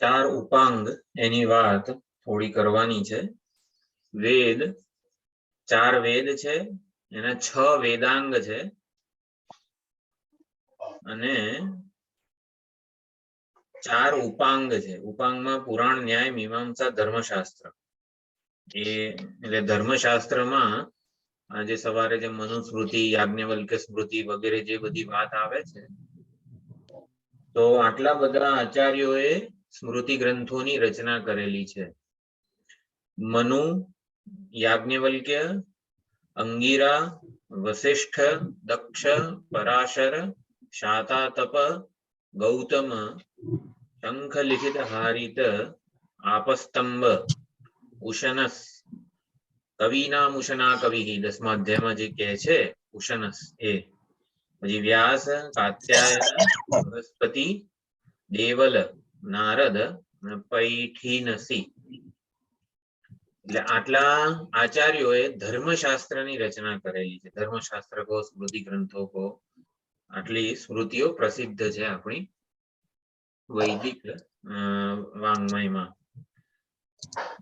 चार उपांग एनी वात थोड़ी करवानी छे। वेद चार वेद छे, एना 6 वेदांग छे अने 4 उपांग छे। उपांग में पुराण, न्याय, मीमांसा, धर्मशास्त्र। એટલે ધર્મશાસ્ત્રમાં આજે સવારે જે મનુસ્મૃતિ, યાજ્ઞવલ્ક્ય સ્મૃતિ વગેરે જે બધી વાત આવે છે, તો આટલા બધા આચાર્યોએ સ્મૃતિ ગ્રંથોની રચના કરેલી છે. મનુ, યાજ્ઞવલ્ક્ય, અંગીરા, વસિષ્ઠ, દક્ષ, પરાશર, શાતાતપ, ગૌતમ, શંખલિખિત હારિત, આપસ્તંભ, ઉશનસ, કવિનામ ઉશના કવિ, 10મા અધ્યાયમાં જે કહે છે ઉશનસ એ, પછી વ્યાસ, કાત્યાયન, બૃહસ્પતિ, દેવલ, નારદ, પૈઠીનસી. એટલે આટલા આચાર્યોએ ધર્મશાસ્ત્રની રચના કરેલી છે. ધર્મશાસ્ત્ર કો, સ્મૃતિ ગ્રંથો કો, આટલી સ્મૃતિઓ પ્રસિદ્ધ છે આપણી વૈદિક વાંગ્મયમાં.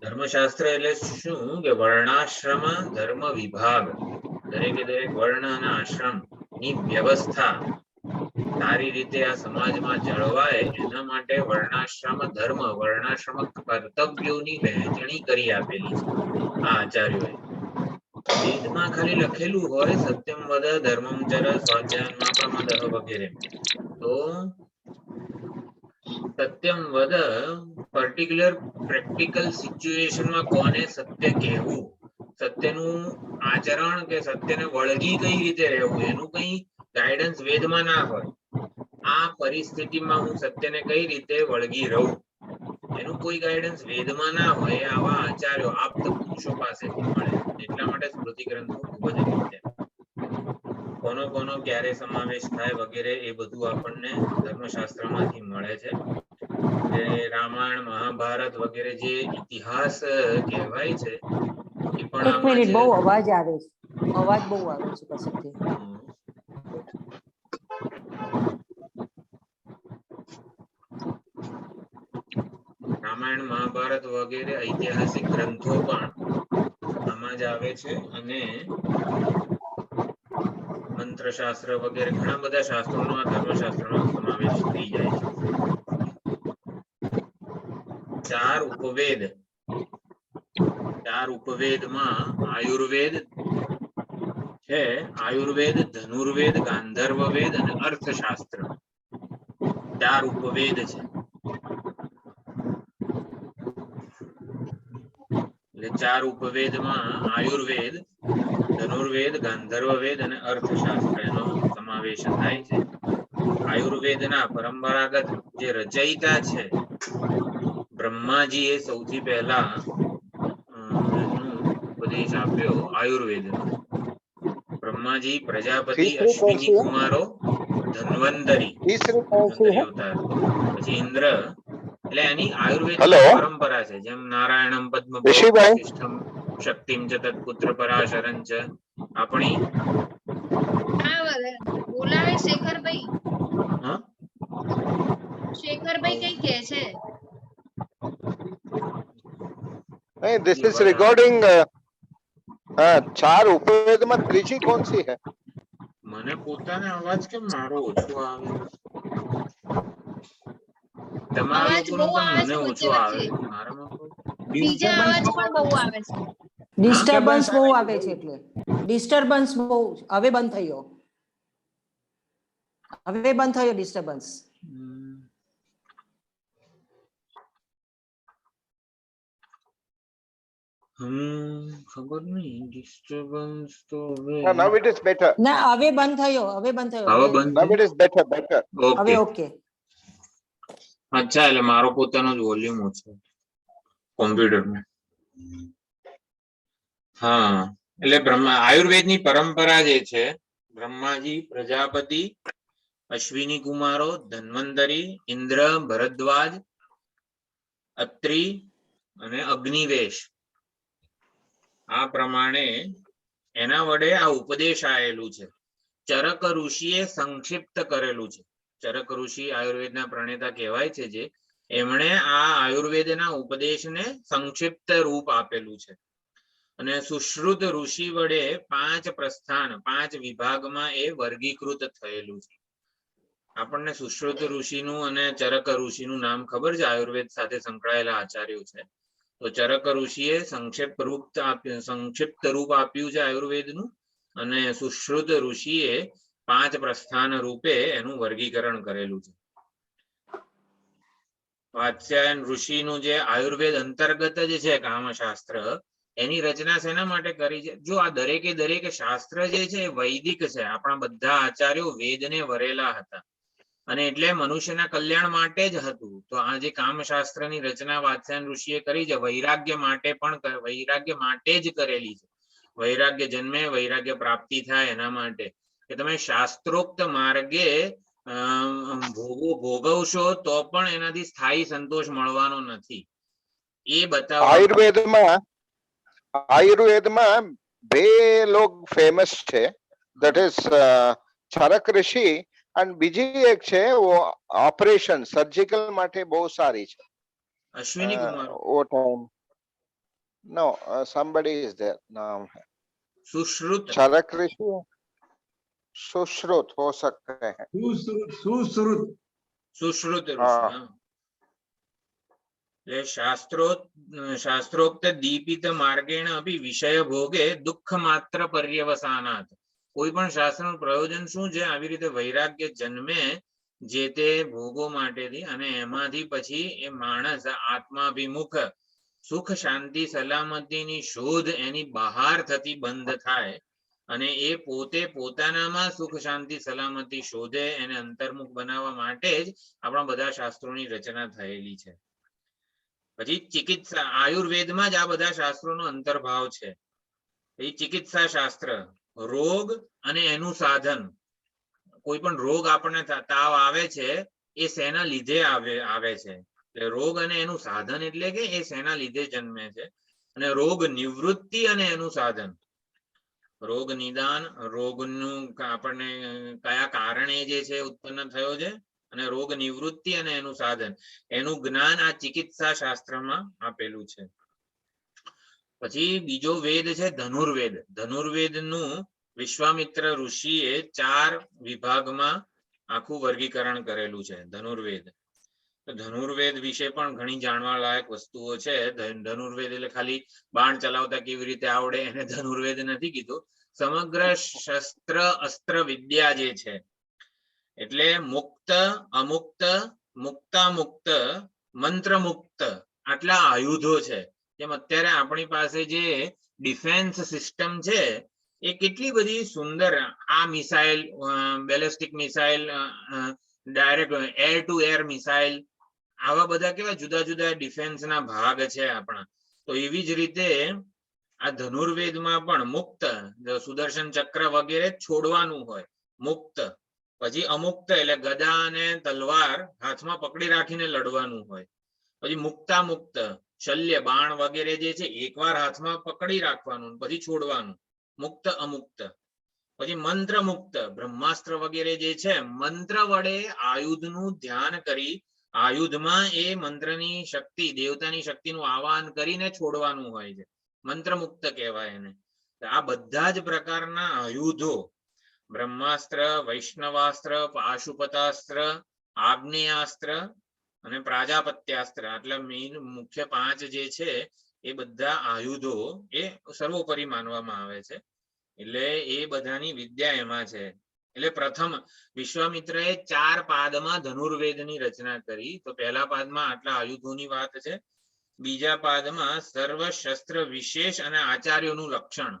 ધર્મશાસ્ત્ર એટલે શું કે વર્ણાશ્રમ ધર્મ વિભાગ, દરેકે દરેક વર્ણ અને આશ્રમ ની વ્યવસ્થા સારી રીતે આ સમાજમાં જળવાય એના માટે વર્ણાશ્રમ ધર્મ, વર્ણાશ્રમ કર્તવ્યોની વહેંચણી કરી આપેલી છે આ આચાર્યોએ. વેદમાં ખાલી લખેલું હોય સત્યમ વદ, ધર્મમ ચર, સ્વાધ્યાયમાં પ્રમદઃ વગેરે, તો સત્યમ વદ પર્ટિક્યુલર પ્રેક્ટિકલ સિચ્યુએશનમાં કોને સત્ય કહેવું, સત્યનું આચરણ કે સત્યને વળગી કઈ રીતે રહેવું, એનું કઈ ગાઈડન્સ વેદમાં ના હોય. આ પરિસ્થિતિમાં હું સત્યને કઈ રીતે વળગી રહું, એનું કોઈ ગાઈડન્સ વેદમાં ના હોય. આવા આચાર્યો આપ્ત પુરુષો પાસેથી મળે. એટલા માટે સ્મૃતિ ગ્રંથો ખૂબ જ અગત્ય. કોનો કોનો ક્યારે સમાવેશ થાય વગેરે એ બધું આપણને ધર્મશાસ્ત્રમાંથી મળે છે. રામાયણ, મહાભારત વગેરે જે ઇતિહાસ કહેવાય છે એ પણ એક મિનિટ, બહુ અવાજ આવે છે. અવાજ બહુ આવે છે પાછળથી. રામાયણ, મહાભારત વગેરે ઐતિહાસિક ગ્રંથો પણ આમાં જ આવે છે. અને મંત્રશાસ્ત્ર વગેરે ઘણા બધા શાસ્ત્રોનો આ ધર્મશાસ્ત્રમાં સમાવેશ થઈ જાય છે. 4 ઉપવેદ, 4 ઉપવેદમાં આયુર્વેદ છે. આયુર્વેદ, ધનુર્વેદ, ગાંધર્વ વેદ અને અર્થશાસ્ત્ર 4 ઉપવેદ છે. એટલે 4 ઉપવેદમાં આયુર્વેદ, ધનુર્વેદ, ગાંધર્વ વેદ અને અર્થશાસ્ત્ર એનો સમાવેશ થાય છે. આયુર્વેદના પરંપરાગત જે રચયિતા છે બ્રહ્માજી, એ સૌથી પહેલા એનો ઉપદેશ આપ્યો આયુર્વેદનો. બ્રહ્માજી, પ્રજાપતિ, અશ્વિની કુમારો, ધન્વંતરી અવતાર, પછી ઇન્દ્ર. એટલે એની આયુર્વેદ પરંપરા છે. જેમ નારાયણમ પદ્મભૂષિષ્ઠમ શક્તિમ ચ તત્પુત્ર પરાશરં ચ. આપણી બોલાવે શેખરભાઈ. હા, શેખરભાઈ કઈ કહે છે? नहीं, दिस इज रिकॉर्डिंग. 4 उपवेद में त्रीजी कौन सी है? મને પોતાને અવાજ કેમ મારો ઓછો આવે? તમારો પણ મને ઓછો આવે. મારામાં બીજા અવાજ પણ બહુ આવે છે. ડિસ્ટર્બન્સ બહુ આવે છે એટલે ડિસ્ટર્બન્સ બહુ હવે બંધ થયો ડિસ્ટર્બન્સ ખબર નહીં ડિસ્ટર્બન્સ તો હવે Now it is better. ના હવે બંધ થયો હવે બંધ Now it is better. હવે ઓકે ઓકે અચ્છા એટલે મારો પોતાનો જ વોલ્યુમ ઓછો કોમ્પ્યુટરમાં. હા એટલે આયુર્વેદની પરંપરા જે છે બ્રહ્માજી, પ્રજાપતિ, અશ્વિની કુમારો, ધન્વંતરી, ઇન્દ્ર, ભરદ્વાજ, અત્રિ અને અગ્નિવેશ આ પ્રમાણે એના વડે આ ઉપદેશ આયેલું છે. ચરક ઋષિએ સંક્ષિપ્ત કરેલું છે. ચરક ઋષિ આયુર્વેદના પ્રણેતા કહેવાય છે જે એમણે આ આયુર્વેદના ઉપદેશને સંક્ષિપ્ત રૂપ આપેલું છે. અને સુશ્રુત ઋષિ વડે 5 પ્રસ્થાન 5 વિભાગમાં એ વર્ગીકૃત થયેલું છે. આપણને સુશ્રુત ઋષિનું અને ચરક ઋષિનું નામ ખબર છે આયુર્વેદ સાથે સંકળાયેલા આચાર્યો છે. તો ચરક ઋષિએ સંક્ષિપ્ત રૂપ આપ્યું છે આયુર્વેદનું અને સુશ્રુત ઋષિએ 5 પ્રસ્થાન રૂપે એનું વર્ગીકરણ કરેલું છે. વાત્સ્યાયન ઋષિનું જે આયુર્વેદ અંતર્ગત જ છે કામશાસ્ત્ર એની રચના શેના માટે કરી છે? જો આ દરેક શાસ્ત્ર જે છે એ વૈદિક છે. આપણા બધા આચાર્યો વેદને વરેલા હતા અને એટલે મનુષ્યના કલ્યાણ માટે જ હતું. તો આ જે કામશાસ્ત્રની રચના વાત્સ્યાયન ઋષિએ કરી છે વૈરાગ્ય માટે જ કરેલી છે. વૈરાગ્ય જન્મે, વૈરાગ્ય પ્રાપ્તિ થાય એના માટે કે તમે શાસ્ત્રોક્ત માર્ગે ભોગવશો તો પણ એનાથી સ્થાયી સંતોષ મળવાનો નથી એ બતાવવા. આયુર્વેદમાં બે લોગ ફેમસ છે, that is ચરક ઋષિ અને બીજી એક છે वो ઓપરેશન સર્જિકલ માટે બહુ સારી છે. અશ્વિની કુમાર वो time no somebody is there नाम है सुश्रुत चरक ऋषि सुश्रुत हो सकते हैं सुश्रुत ऋषि शास्त्रोक्त दीपित मार्गेण अपि विषय भोगे दुख मात्र पर्यवसानात्. કોઈ પણ શાસ્ત્રનું પ્રયોજન શું છે? આવી રીતે વૈરાગ્ય જન્મે જે તે ભોગો માટેથી અને એમાંથી પછી એ માણસ આત્માભિમુખ સુખ શાંતિ સલામતીની શોધ એની બહાર થતી બંધ થાય અને એ પોતે પોતાનામાં સુખ શાંતિ સલામતી શોધે એને અંતર્મુખ બનાવવા માટે જ આપણા બધા શાસ્ત્રોની રચના થયેલી છે. પછી ચિકિત્સા આયુર્વેદમાં જ આ બધા શાસ્ત્રોનો અંતર્ભાવ છે. એ ચિકિત્સા શાસ્ત્ર રોગ અને એનું સાધન. કોઈ પણ રોગ આપણને તાવ આવે છે એ શેના લીધે આવે છે? રોગ અને એનું સાધન એટલે કે એ શેના લીધે જન્મે છે અને રોગ નિવૃત્તિ અને એનું સાધન. રોગ નિદાન, રોગનું આપણને કયા કારણે જે છે ઉત્પન્ન થયો છે અને રોગ નિવૃત્તિ અને એનું સાધન એનું જ્ઞાન આ ચિકિત્સા શાસ્ત્રમાં આપેલું છે. પછી બીજો વેદ છે ધનુર્વેદ. ધનુર્વેદનું વિશ્વામિત્ર ઋષિએ 4 વિભાગમાં આખું વર્ગીકરણ કરેલું છે ધનુર્વેદ. ધનુર્વેદ વિશે પણ ઘણી જાણવા લાયક વસ્તુઓ છે. ધનુર્વેદ એટલે ખાલી બાણ ચલાવતા કેવી રીતે આવડે એને ધનુર્વેદ નથી કીધું. સમગ્ર શસ્ત્ર અસ્ત્ર વિદ્યા જે છે એટલે મુક્ત, અમુક્ત, મુક્તામુક્ત, મંત્રમુક્ત આટલા આયુધો છે. જેમ અત્યારે આપણી પાસે જે ડિફેન્સ સિસ્ટમ છે એ કેટલી બધી સુંદર. આ missile, ballistic missile, direct air two air missile, આવા બધા કેવા જુદા જુદા ડિફેન્સના ભાગ છે આપણા. તો એવી જ રીતે આ ધનુર્વેદમાં પણ મુક્ત, સુદર્શન ચક્ર વગેરે છોડવાનું હોય મુક્ત. પછી અમુક્ત એટલે ગદા અને તલવાર હાથમાં પકડી રાખીને લડવાનું હોય. પછી મુક્તામુક્ત શલ્ય બાણ વગેરે જે છે એકવાર હાથમાં પકડી રાખવાનું પછી છોડવાનું, મુક્ત અમુક્ત. પછી મંત્ર મુક્ત બ્રહ્માસ્ત્ર વગેરે જે છે મંત્ર વડે આયુધનું ધ્યાન કરી આયુધમાં એ મંત્રની શક્તિ, દેવતાની શક્તિનું આવાહન કરીને છોડવાનું હોય છે. મંત્ર મુક્ત કહેવાય એને. આ બધા જ પ્રકારના આયુધો બ્રહ્માસ્ત્ર, વૈષ્ણવાસ્ત્ર, પાશુપતાસ્ત્ર, આગ્નેયાસ્ત્ર અને પ્રાજાપત્યાસ્ત્ર આટલા મેઇન મુખ્ય 5 જે છે એ બધા આયુધો એ સર્વોપરી માનવામાં આવે છે. એટલે એ બધાની વિદ્યા એમાં છે. એટલે પ્રથમ વિશ્વામિત્રએ 4 પાદમાં ધનુર્વેદની રચના કરી. તો પહેલા પાદમાં આટલા આયુધોની વાત છે. બીજા પાદમાં સર્વ શસ્ત્ર વિશેષ અને આચાર્યોનું લક્ષણ.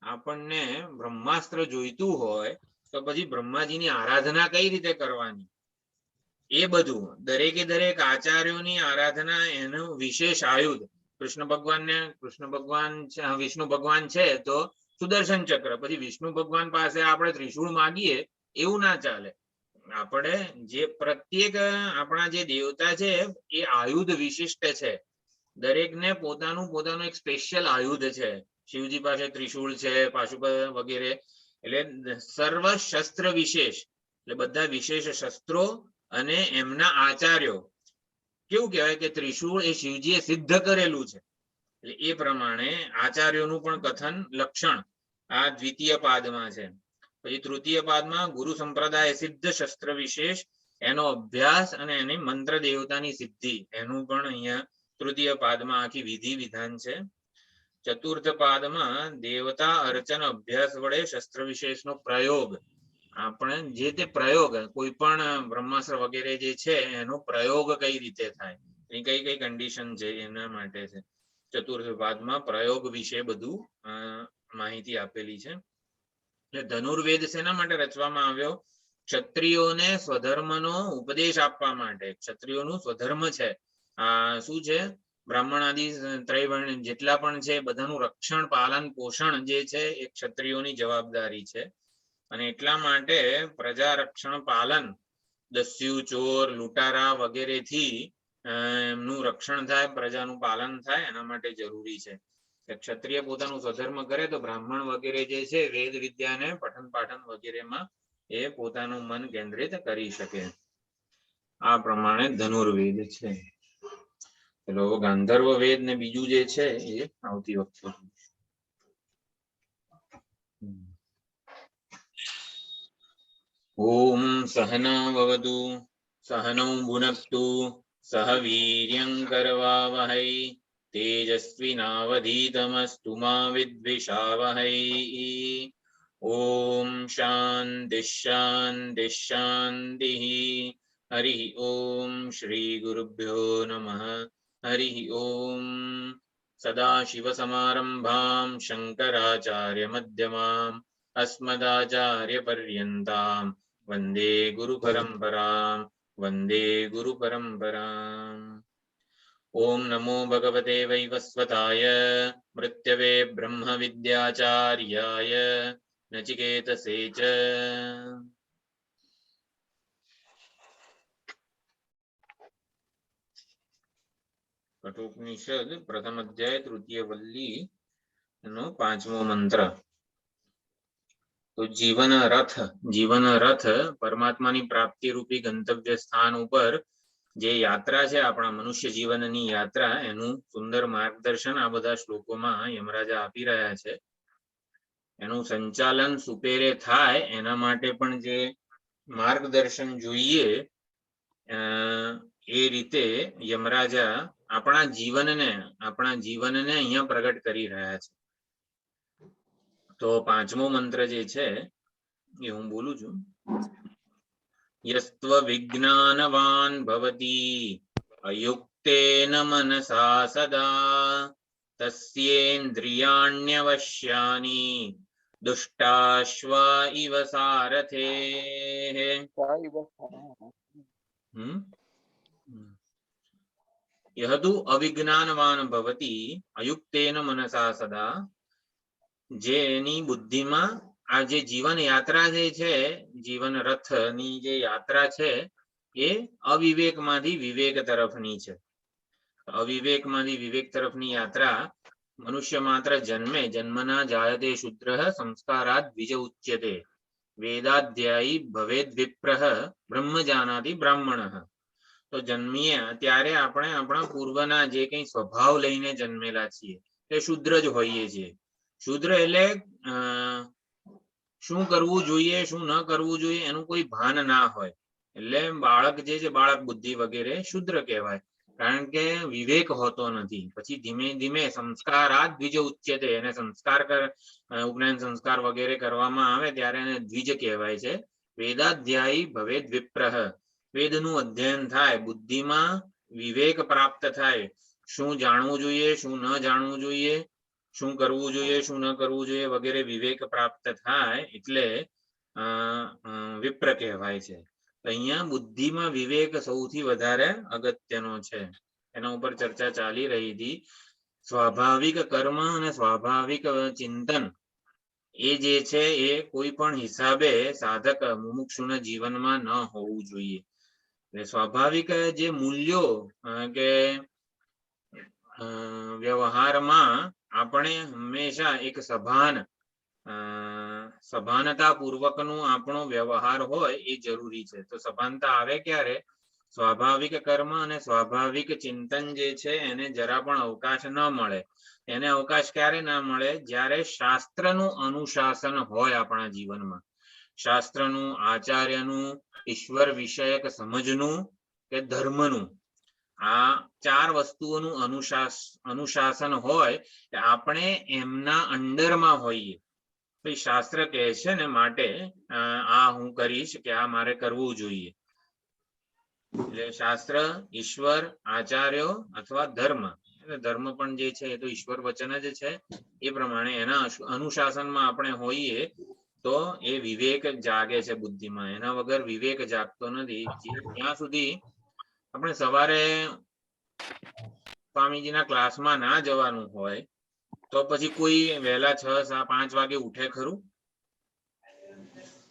આપણને બ્રહ્માસ્ત્ર જોઈતું હોય તો પછી બ્રહ્માજીની આરાધના કઈ રીતે કરવાની એ બધું દરેકે દરેક આચાર્યોની આરાધના એનું વિશેષ આયુધ. કૃષ્ણ ભગવાન વિષ્ણુ ભગવાન છે તો સુદર્શન ચક્ર. પછી વિષ્ણુ ભગવાન પાસે આપણે ત્રિશૂળ માંગીએ એવું ના ચાલે. આપણે જે પ્રત્યેક આપણા જે દેવતા છે એ આયુધ વિશિષ્ટ છે. દરેકને પોતાનું એક સ્પેશિયલ આયુધ છે. શિવજી પાસે ત્રિશૂળ છે, પાશુપત વગેરે. એટલે સર્વ શસ્ત્ર વિશેષ એટલે બધા વિશેષ શસ્ત્રો અને એમના આચાર્યો. કેવું કહેવાય કે ત્રિશૂળ એ શિવજીએ સિદ્ધ કરેલું છે એટલે એ પ્રમાણે આચાર્યોનું પણ કથન લક્ષણ આ દ્વિતીય પાદમાં છે. પછી તૃતીય પાદમાં ગુરુ સંપ્રદાય સિદ્ધ શસ્ત્ર વિશેષ એનો અભ્યાસ અને એની મંત્ર દેવતાની સિદ્ધિ એનું પણ અહીંયા તૃતીય પાદમાં આખી વિધિ વિધાન છે. ચતુર્થ પાદમાં દેવતા અર્ચન અભ્યાસ વડે શસ્ત્ર વિશેષનો પ્રયોગ. આપણે જે તે પ્રયોગ કોઈ પણ બ્રહ્માસ્ત્ર વગેરે જે છે એનો પ્રયોગ કઈ રીતે થાય એ કઈ કઈ કન્ડિશન છે એના માટે છે. ચતુર્થ પાદમાં પ્રયોગ વિશે બધું માહિતી આપેલી છે. એટલે ધનુર્વેદ શેના માટે રચવામાં આવ્યો? ક્ષત્રિયોને સ્વધર્મનો ઉપદેશ આપવા માટે. ક્ષત્રિયોનું સ્વધર્મ છે આ શું છે? બ્રાહ્મણાદિ ત્રૈવર્ણ જેટલા પણ છે બધાનું રક્ષણ પાલન પોષણ જે છે એ ક્ષત્રિયોની જવાબદારી છે. અને એટલા માટે પ્રજા રક્ષણ પાલન દસ્યુ ચોર લૂંટારા વગેરે થી એમનું રક્ષણ થાય, પ્રજાનું પાલન થાય એના માટે જરૂરી છે. ક્ષત્રિય પોતાનું સ્વધર્મ કરે તો બ્રાહ્મણ વગેરે જે છે વેદ વિદ્યાને પઠન પાઠન વગેરેમાં એ પોતાનું મન કેન્દ્રિત કરી શકે. આ પ્રમાણે ધનુર્વેદ છે. ચલો ગાંધર્વ વેદ ને બીજું જે છે એ આવતી વખતે. ઓમ સહના ભવતુ સહનૌ ભુનક્તુ સહ વીર્યં કરવાવહૈ તેજસ્વિનાવધીતમસ્તુ મા વિદ્વિષાવહૈ. ઓમ શાંતિ શાંતિ શાંતિ. હરિ ઓમ શ્રી ગુરુભ્યો નમઃ. હરિ ઓમ. સદાશિવસમારંભાં શંકરાચાર્યમધ્યમાम् अस्मदाचार्यपर्यन्तां वन्दे गुरुपरम्परां वन्दे गुरुपरम्पराम्. ॐ नमो भगवते वैवस्वताय मृत्यवे ब्रह्मविद्याचार्याय नचिकेतसे च. કઠોપનિષદ પ્રથમ અધ્યાય તૃતીય વલ્લી નો 5મો મંત્ર. તો જીવન રથ પરમાત્માની પ્રાપ્તિ રૂપી ગંતવ્ય સ્થાન ઉપર જે યાત્રા છે આપણા મનુષ્ય જીવનની યાત્રા એનું સુંદર માર્ગદર્શન આ બધા શ્લોકોમાં યમરાજા આપી રહ્યા છે. એનું સંચાલન સુપેરે થાય એના માટે પણ જે માર્ગદર્શન જોઈએ એ રીતે યમરાજા આપણા જીવનને અહીંયા પ્રગટ કરી રહ્યા છે. તો 5મો મંત્ર જે છે એ હું બોલું છું. યસ્ત્વ વિજ્ઞાનવાન ભવતી અયુક્તેન મનસા સદા તસ્યેન્દ્રિયાણ્યવશ્યાની દુષ્ટાશ્વા ઇવ સારથેઃ. યહ તુ અવિજ્ઞાનવાન ભવતી અયુક્તેન મનસા સદા. જેની બુદ્ધિમાં આ જે જીવન યાત્રા જે છે જીવન રથની જે યાત્રા છે એ અવિવેકમાંથી વિવેક તરફની છે. અવિવેકમાંથી વિવેક તરફની યાત્રા મનુષ્ય માત્ર જન્મના જાયતે શુદ્રઃ સંસ્કારાદ દ્વિજ ઉચ્યતે વેદાધ્યાયી ભવેદ વિપ્રઃ બ્રહ્મ જાનાતિ બ્રાહ્મણઃ. તો જન્મીએ ત્યારે આપણે આપણા પૂર્વના જે કંઈ સ્વભાવ લઈને જન્મેલા છીએ તે શુદ્ર જ હોઈએ છીએ. શુદ્ર એટલે શું કરવું જોઈએ શું ન કરવું જોઈએ એનું કોઈ ભાન ના હોય એટલે બાળક જે છે બાળક બુદ્ધિ વગેરે શુદ્ર કહેવાય. કારણ કે વિવેક હોતો નથી. પછી ધીમે ધીમે સંસ્કારાત દ્વિજ ઉચ્યતે, એને સંસ્કાર ઉપનયન સંસ્કાર વગેરે કરવામાં આવે ત્યારે એને દ્વિજ કહેવાય છે. વેદાધ્યાયી ભવેદ વિપ્રહ, વેદનું અધ્યયન થાય, બુદ્ધિમાં વિવેક પ્રાપ્ત થાય, શું જાણવું જોઈએ, શું ન જાણવું જોઈએ, શું કરવું જોઈએ, શું ન કરવું જોઈએ વગેરે વિવેક પ્રાપ્ત થાય એટલે વિપ્ર કહેવાય છે. અહીંયા બુદ્ધિમાં વિવેક સૌથી વધારે અગત્યનો છે. એના ઉપર ચર્ચા ચાલી રહી હતી. સ્વાભાવિક કર્મ અને સ્વાભાવિક ચિંતન એ જે છે એ કોઈ પણ હિસાબે સાધક મુમુક્ષુના જીવનમાં ન હોવું જોઈએ. એટલે સ્વાભાવિક જે મૂલ્યો કે વ્યવહારમાં આપણે હંમેશા એક સભાનતા પૂર્વકનું આપણો વ્યવહાર હોય એ જરૂરી છે. તો સભાનતા આવે ક્યારે? સ્વાભાવિક કર્મ અને સ્વાભાવિક ચિંતન જે છે એને જરા પણ અવકાશ ન મળે. એને અવકાશ ક્યારે ના મળે? જ્યારે શાસ્ત્રનું અનુશાસન હોય આપણા જીવનમાં. શાસ્ત્રનું, આચાર્યનું, ઈશ્વર વિષયક સમજનું કે ધર્મનું, આ ચાર વસ્તુઓનું અનુશાસન હોય કે આપણે એમના અંડરમાં હોઈએ. શાસ્ત્ર કહે છે ને માટે આ હું કરીશ કે આ મારે કરવું જોઈએ. એટલે શાસ્ત્ર, ઈશ્વર, આચાર્યો અથવા ધર્મ, ધર્મ પણ જે છે એ તો ઈશ્વર વચન જ છે. એ પ્રમાણે એના અનુશાસનમાં આપણે હોઈએ તો એ વિવેક જાગે છે બુદ્ધિમાં. એના વગર વિવેક જાગતો નથી. ત્યાં સુધી આપણે સવારે સ્વામીજીના ક્લાસમાં ના જવાનું હોય તો પછી કોઈ વહેલા 6-5 વાગે ઉઠે ખરું?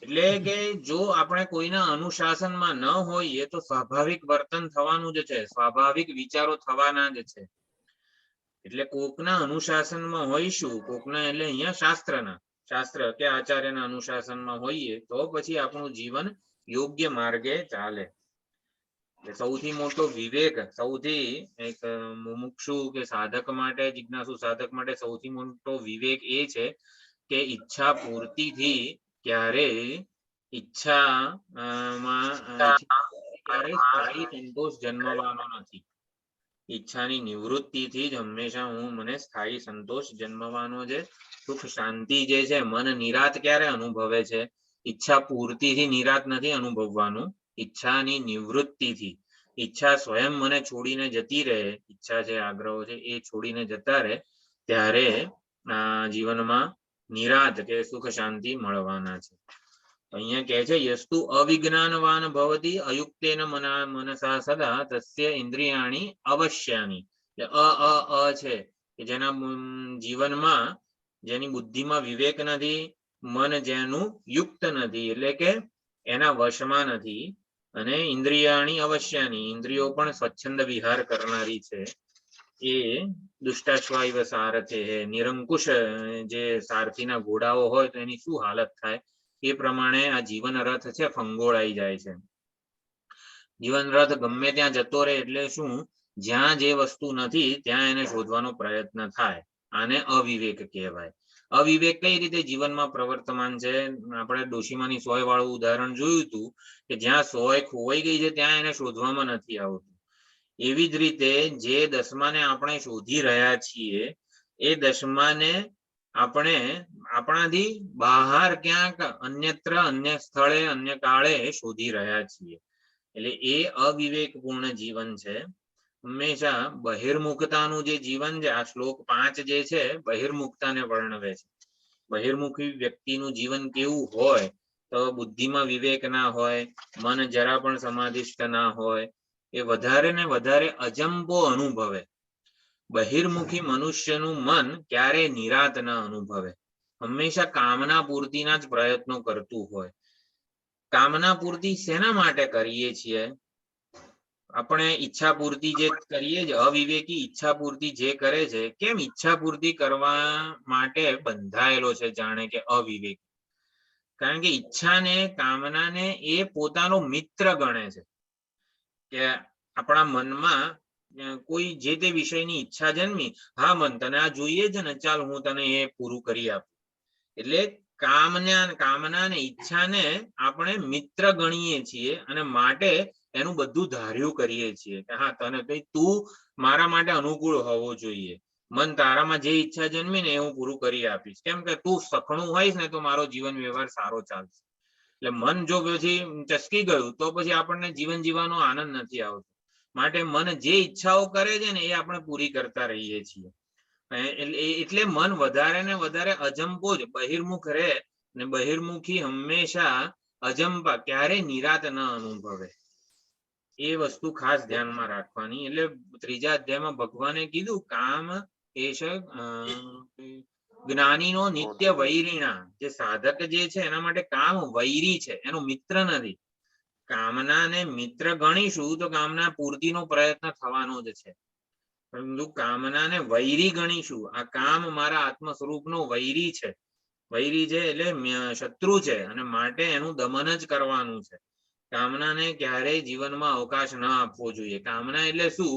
એટલે કે જો આપણે કોઈના અનુશાસનમાં ન હોઈએ તો સ્વાભાવિક વર્તન થવાનું જ છે, સ્વાભાવિક વિચારો થવાના જ છે. એટલે કોકના અનુશાસનમાં હોઈશું, કોકના એટલે અહીંયા શાસ્ત્ર કે આચાર્યના અનુશાસનમાં હોઈએ તો પછી આપણું જીવન યોગ્ય માર્ગે ચાલે. સૌથી મોટો વિવેક, સૌથી એક મુમુક્ષુ કે સાધક માટે, જિજ્ઞાસુ સાધક માટે સૌથી મોટો વિવેક એ છે કે ઈચ્છા પૂર્તિથી ક્યારે સ્થાયી સંતોષ જન્મવાનો નથી. ઈચ્છાની નિવૃત્તિથી જ હંમેશા મને સ્થાયી સંતોષ જન્મવાનો છે. સુખ શાંતિ જે છે, મન નિરાત ક્યારે અનુભવે છે? ઈચ્છા પૂર્તિથી નિરાત નથી અનુભવવાનું, ઈચ્છાની નિવૃત્તિથી. ઈચ્છા સ્વયં મને છોડીને જતી રહે, ઈચ્છા છે, આગ્રહો છે, એ છોડીને જતા રહે ત્યારે જીવનમાં નિરાત કે સુખ શાંતિ મળવાના છે. અહીંયા કહે છે યસ્તુ અવિજ્ઞાનવાન ભવતી અયુક્તેન મનસા સદા તસ્ય ઇન્દ્રિયાણી અવશ્યાની. અ છે કે જેના જીવનમાં, જેની બુદ્ધિમાં વિવેક નથી, મન જેનું યુક્ત નથી એટલે કે એના વશમાં નથી, અને ઇન્દ્રિયાણી અવશ્યાની, ઇન્દ્રિયો પણ સ્વચ્છંદ વિહાર કરનારી છે. એ દુષ્ટાશ્વાયવ સારથે, નિરંકુશ જે સારથીના ઘોડાઓ હોય તો એની શું હાલત થાય એ પ્રમાણે આ જીવન રથ છે ફંગોળાઈ જાય છે. જીવન રથ ગમે ત્યાં જતો રહે એટલે શું? જ્યાં જે વસ્તુ નથી ત્યાં એને શોધવાનો પ્રયત્ન થાય. આને અવિવેક કહેવાય. અવિવેક કઈ રીતે જીવનમાં પ્રવર્તમાન છે? આપણે ડોશીમાની સોય વાળું ઉદાહરણ જોયું હતું કે જ્યાં સોય ખોવાઈ ગઈ છે ત્યાં એને શોધવામાં નથી આવતું. એવી જ રીતે જે દસમાને આપણે શોધી રહ્યા છીએ એ દસમાને આપણે આપણાથી બહાર ક્યાંક અન્યત્ર, અન્ય સ્થળે, અન્ય કાળે શોધી રહ્યા છીએ. એટલે એ અવિવેકપૂર્ણ જીવન છે. હંમેશા બહિર્મુખતાનું જે જીવન છે, આ શ્લોક 5 જે છે બહિર્મુખતાને વર્ણવે છે. બહિર્મુખી વ્યક્તિનું જીવન કેવું હોય? તો બુદ્ધિમાં વિવેક ના હોય, મન જરા પણ સમાધિષ્ઠ ના હોય, એ વધારે ને વધારે અજંબો અનુભવે. બહિર્મુખી મનુષ્યનું મન ક્યારેય નિરાત ન અનુભવે, હંમેશા કામના પૂર્તિના જ પ્રયત્નો કરતું હોય. કામના પૂર્તિ શેના માટે કરીએ છીએ? આપણે ઈચ્છા પૂર્તિ જે કરીએ છીએ, અવિવેકી ઈચ્છા પૂર્તિ જે કરે છે, કેમ ઈચ્છા પૂર્તિ કરવા માટે બંધાયેલો છે જાણે કે અવિવેક? કારણ કે ઈચ્છાને, કામનાને એ પોતાનો મિત્ર ગણે છે. કે આપણા મનમાં કોઈ જે તે વિષયની ઈચ્છા જન્મી, હા મન તને આ જોઈએ છે ને, ચાલ હું તને એ પૂરું કરી આપું. એટલે કામના ને ઈચ્છાને આપણે મિત્ર ગણીએ છીએ અને માટે એનું બધું ધાર્યું કરીએ છીએ કે હા તને ભાઈ તું મારા માટે અનુકૂળ હોવો જોઈએ, મન તારામાં જે ઈચ્છા જન્મી ને એ હું પૂરું કરી આપીશ, કેમ કે તું સખણું હોઈશ ને તો મારો જીવન વ્યવહાર સારો ચાલશે. એટલે મન જો પછી ચસકી ગયું તો પછી આપણને જીવન જીવવાનો આનંદ નથી આવતો. માટે મન જે ઈચ્છાઓ કરે છે ને એ આપણે પૂરી કરતા રહીએ છીએ. એટલે મન વધારે ને વધારે અજંપો જ બહિર્મુખ રહે ને બહિર્મુખી હંમેશા અજંપા ક્યારેય નિરાત ન અનુભવે. એ વસ્તુ ખાસ ધ્યાનમાં રાખવાની. એટલે ત્રીજા અધ્યાયમાં ભગવાને કીધું કામ એશ જ્ઞાનીનો નિત્ય વૈરીણા, જે સાધક જે છે એના માટે કામ વૈરી છે, એનો મિત્ર નથી. કામનાને મિત્ર ગણીશું તો કામના પૂર્તિનો પ્રયત્ન થવાનો જ છે, પરંતુ કામનાને વૈરી ગણીશું. આ કામ મારા આત્મ સ્વરૂપનો વૈરી છે. વૈરી છે એટલે શત્રુ છે અને માટે એનું દમન જ કરવાનું છે. કામનાને ક્યારેય જીવનમાં અવકાશ ન આપવો જોઈએ. કામના એટલે શું?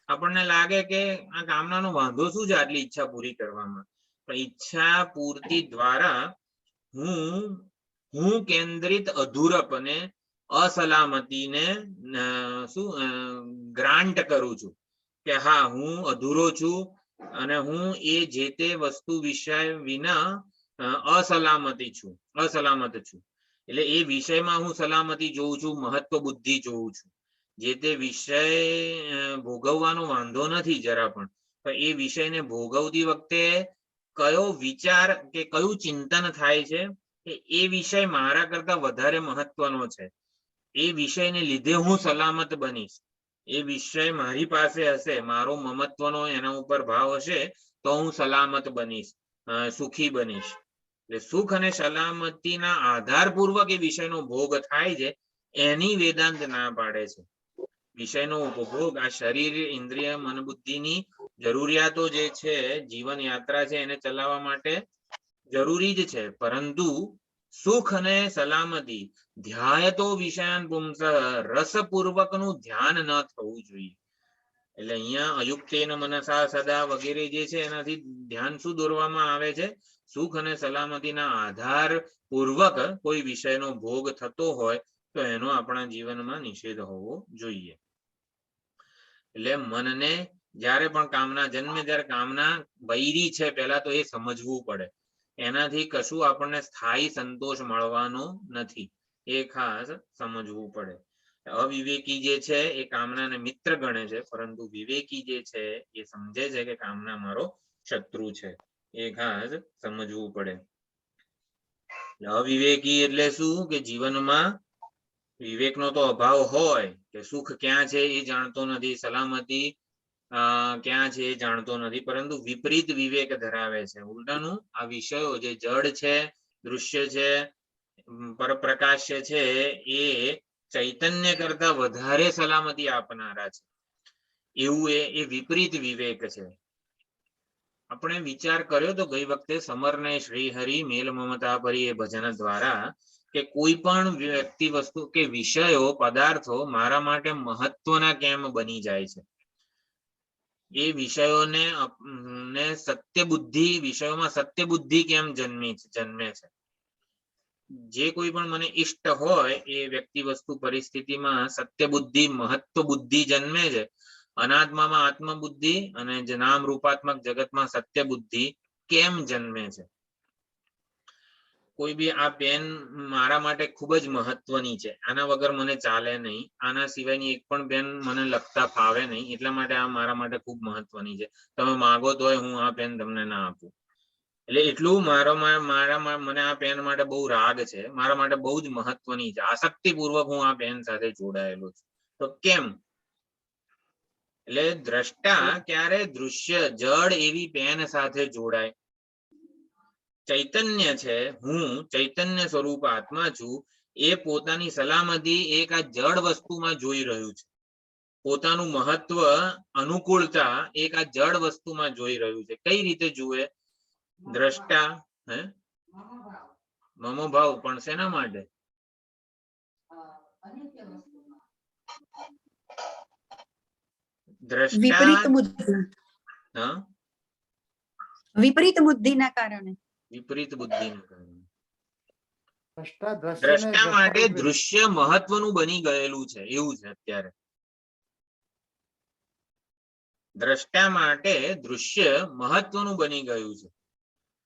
આપણને લાગે કે આ કામનાનો વાંધો શું છે આટલી ઈચ્છા પૂરી કરવામાં? પણ ઈચ્છા પૂર્તિ દ્વારા હું કેન્દ્રિત અધૂરપ અને અસલામતીને શું ગ્રાન્ટ કરું છું કે હા હું અધૂરો છું અને હું એ જે તે વસ્તુ વિષય વિના અસલામત છું. એટલે એ વિષયમાં હું સલામતી જોઉં છું, મહત્વ બુદ્ધિ જોઉં છું. જે તે વિષય ભોગવવાનો વાંધો નથી જરા પણ એ વિષયને ભોગવતી વખતે કયો વિચાર કે કયું ચિંતન થાય છે કે એ વિષય મારા કરતા વધારે મહત્વનો છે, એ વિષયને લીધે હું સલામત બનીશ. એ વિષય મારી પાસે હશે, મારો મમત્વનો એના ઉપર ભાવ હશે તો હું સલામત બનીશ, સુખી બનીશ. એટલે સુખ અને સલામતીના આધારપૂર્વક એ વિષયનો ભોગ થાય છે, એની વેદાંત ના પાડે છે. વિષયનો ઉપભોગ આ શરીર, ઇન્દ્રિય, મન, બુદ્ધિની જરૂરિયાતો જે છે, જીવન યાત્રા છે એને ચલાવવા માટે જરૂરી જ છે, પરંતુ સુખ અને સલામતી ધ્યાયતો વિષયાન પુંસ રસપૂર્વકનું ધ્યાન ન થવું જોઈએ. એટલે અહીંયા અયુક્તેન મનસા સદા વગેરે જે છે એનાથી ધ્યાન શું દોરવામાં આવે છે? સુખ અને સલામતીના આધાર પૂર્વક કોઈ વિષયનો ભોગ થતો હોય તો એનો આપણા જીવનમાં નિષેધ હોવો જોઈએ. એટલે મનને જ્યારે પણ કામના જન્મે ત્યારે કામના વૈરી છે પહેલા તો એ સમજવું પડે. એનાથી કશું આપણને સ્થાયી સંતોષ મળવાનો નથી, એ ખાસ સમજવું પડે. અવિવેકી જે છે એ કામનાને મિત્ર ગણે છે, પરંતુ વિવેકી જે છે એ સમજે છે કે કામના મારો શત્રુ છે, એ ખાસ સમજવું પડે. અવિવેકી એટલે શું? કે જીવનમાં વિવેકનો તો અભાવ હોય કે સુખ ક્યાં છે એ જાણતો નથી, સલામતી ક્યાં છે એ જાણતો નથી, પરંતુ વિપરીત વિવેક ધરાવે છે. ઉલટાનું આ વિષયો જે જડ છે, દૃશ્ય છે, પરપ્રકાશ્ય છે, એ ચૈતન્ય કરતા વધારે સલામતી આપનારા છે, એવું એ વિપરીત વિવેક છે. આપણે વિચાર કર્યો તો ગઈ વખતે સમરને શ્રીહરિ મેલ મમતા પરી એ ભજન દ્વારા કે કોઈ પણ વ્યક્તિ, વસ્તુ કે વિષયો, પદાર્થો મારા માટે મહત્વના કેમ બની જાય છે? એ વિષયોને સત્ય બુદ્ધિ, વિષયોમાં સત્ય બુદ્ધિ કેમ જન્મે છે? જે કોઈ પણ મને ઈષ્ટ હોય એ વ્યક્તિ, વસ્તુ, પરિસ્થિતિમાં સત્ય બુદ્ધિ, મહત્વ બુદ્ધિ જન્મે છે. અનાત્મામાં આત્મબુદ્ધિ અને નામ રૂપાત્મક જગતમાં સત્ય બુદ્ધિ કેમ જન્મે છે? કોઈ બી આ પેન મારા માટે ખૂબ જ મહત્વની છે, આના વગર મને ચાલે નહીં, આના સિવાયની એક પણ પેન મને લખતા ફાવે નહીં, એટલા માટે આ મારા માટે ખૂબ મહત્વની છે. તમે માગો તોય હું આ પેન તમને ના આપું. એટલે એટલું મને આ પેન માટે બહુ રાગ છે, મારા માટે બહુ જ મહત્વની છે, આસક્તિપૂર્વક હું આ પેન સાથે જોડાયેલો છું. તો કેમ? એટલે દ્રષ્ટા ક્યારે દૃશ્ય જડ એવી પેન સાથે જોડાય? ચૈતન્ય છે, હું ચૈતન્ય સ્વરૂપ આત્મા છું, એ પોતાની સલામતી એક આ જડ વસ્તુમાં જોઈ રહ્યું છે, પોતાનું મહત્વ, અનુકૂળતા એક આ જડ વસ્તુમાં જોઈ રહ્યું છે. કઈ રીતે જુએ? દ્રષ્ટા મમોભાવ, પણ શેના માટે? દ્રષ્ટા વિપરીત બુદ્ધિના કારણે. વિપરીત બુદ્ધિના કારણે. દ્રષ્ટા માટે દૃશ્ય મહત્વનું બની ગયેલું છે એવું છે અત્યારે. દ્રષ્ટા માટે દૃશ્ય મહત્વનું બની ગયું છે.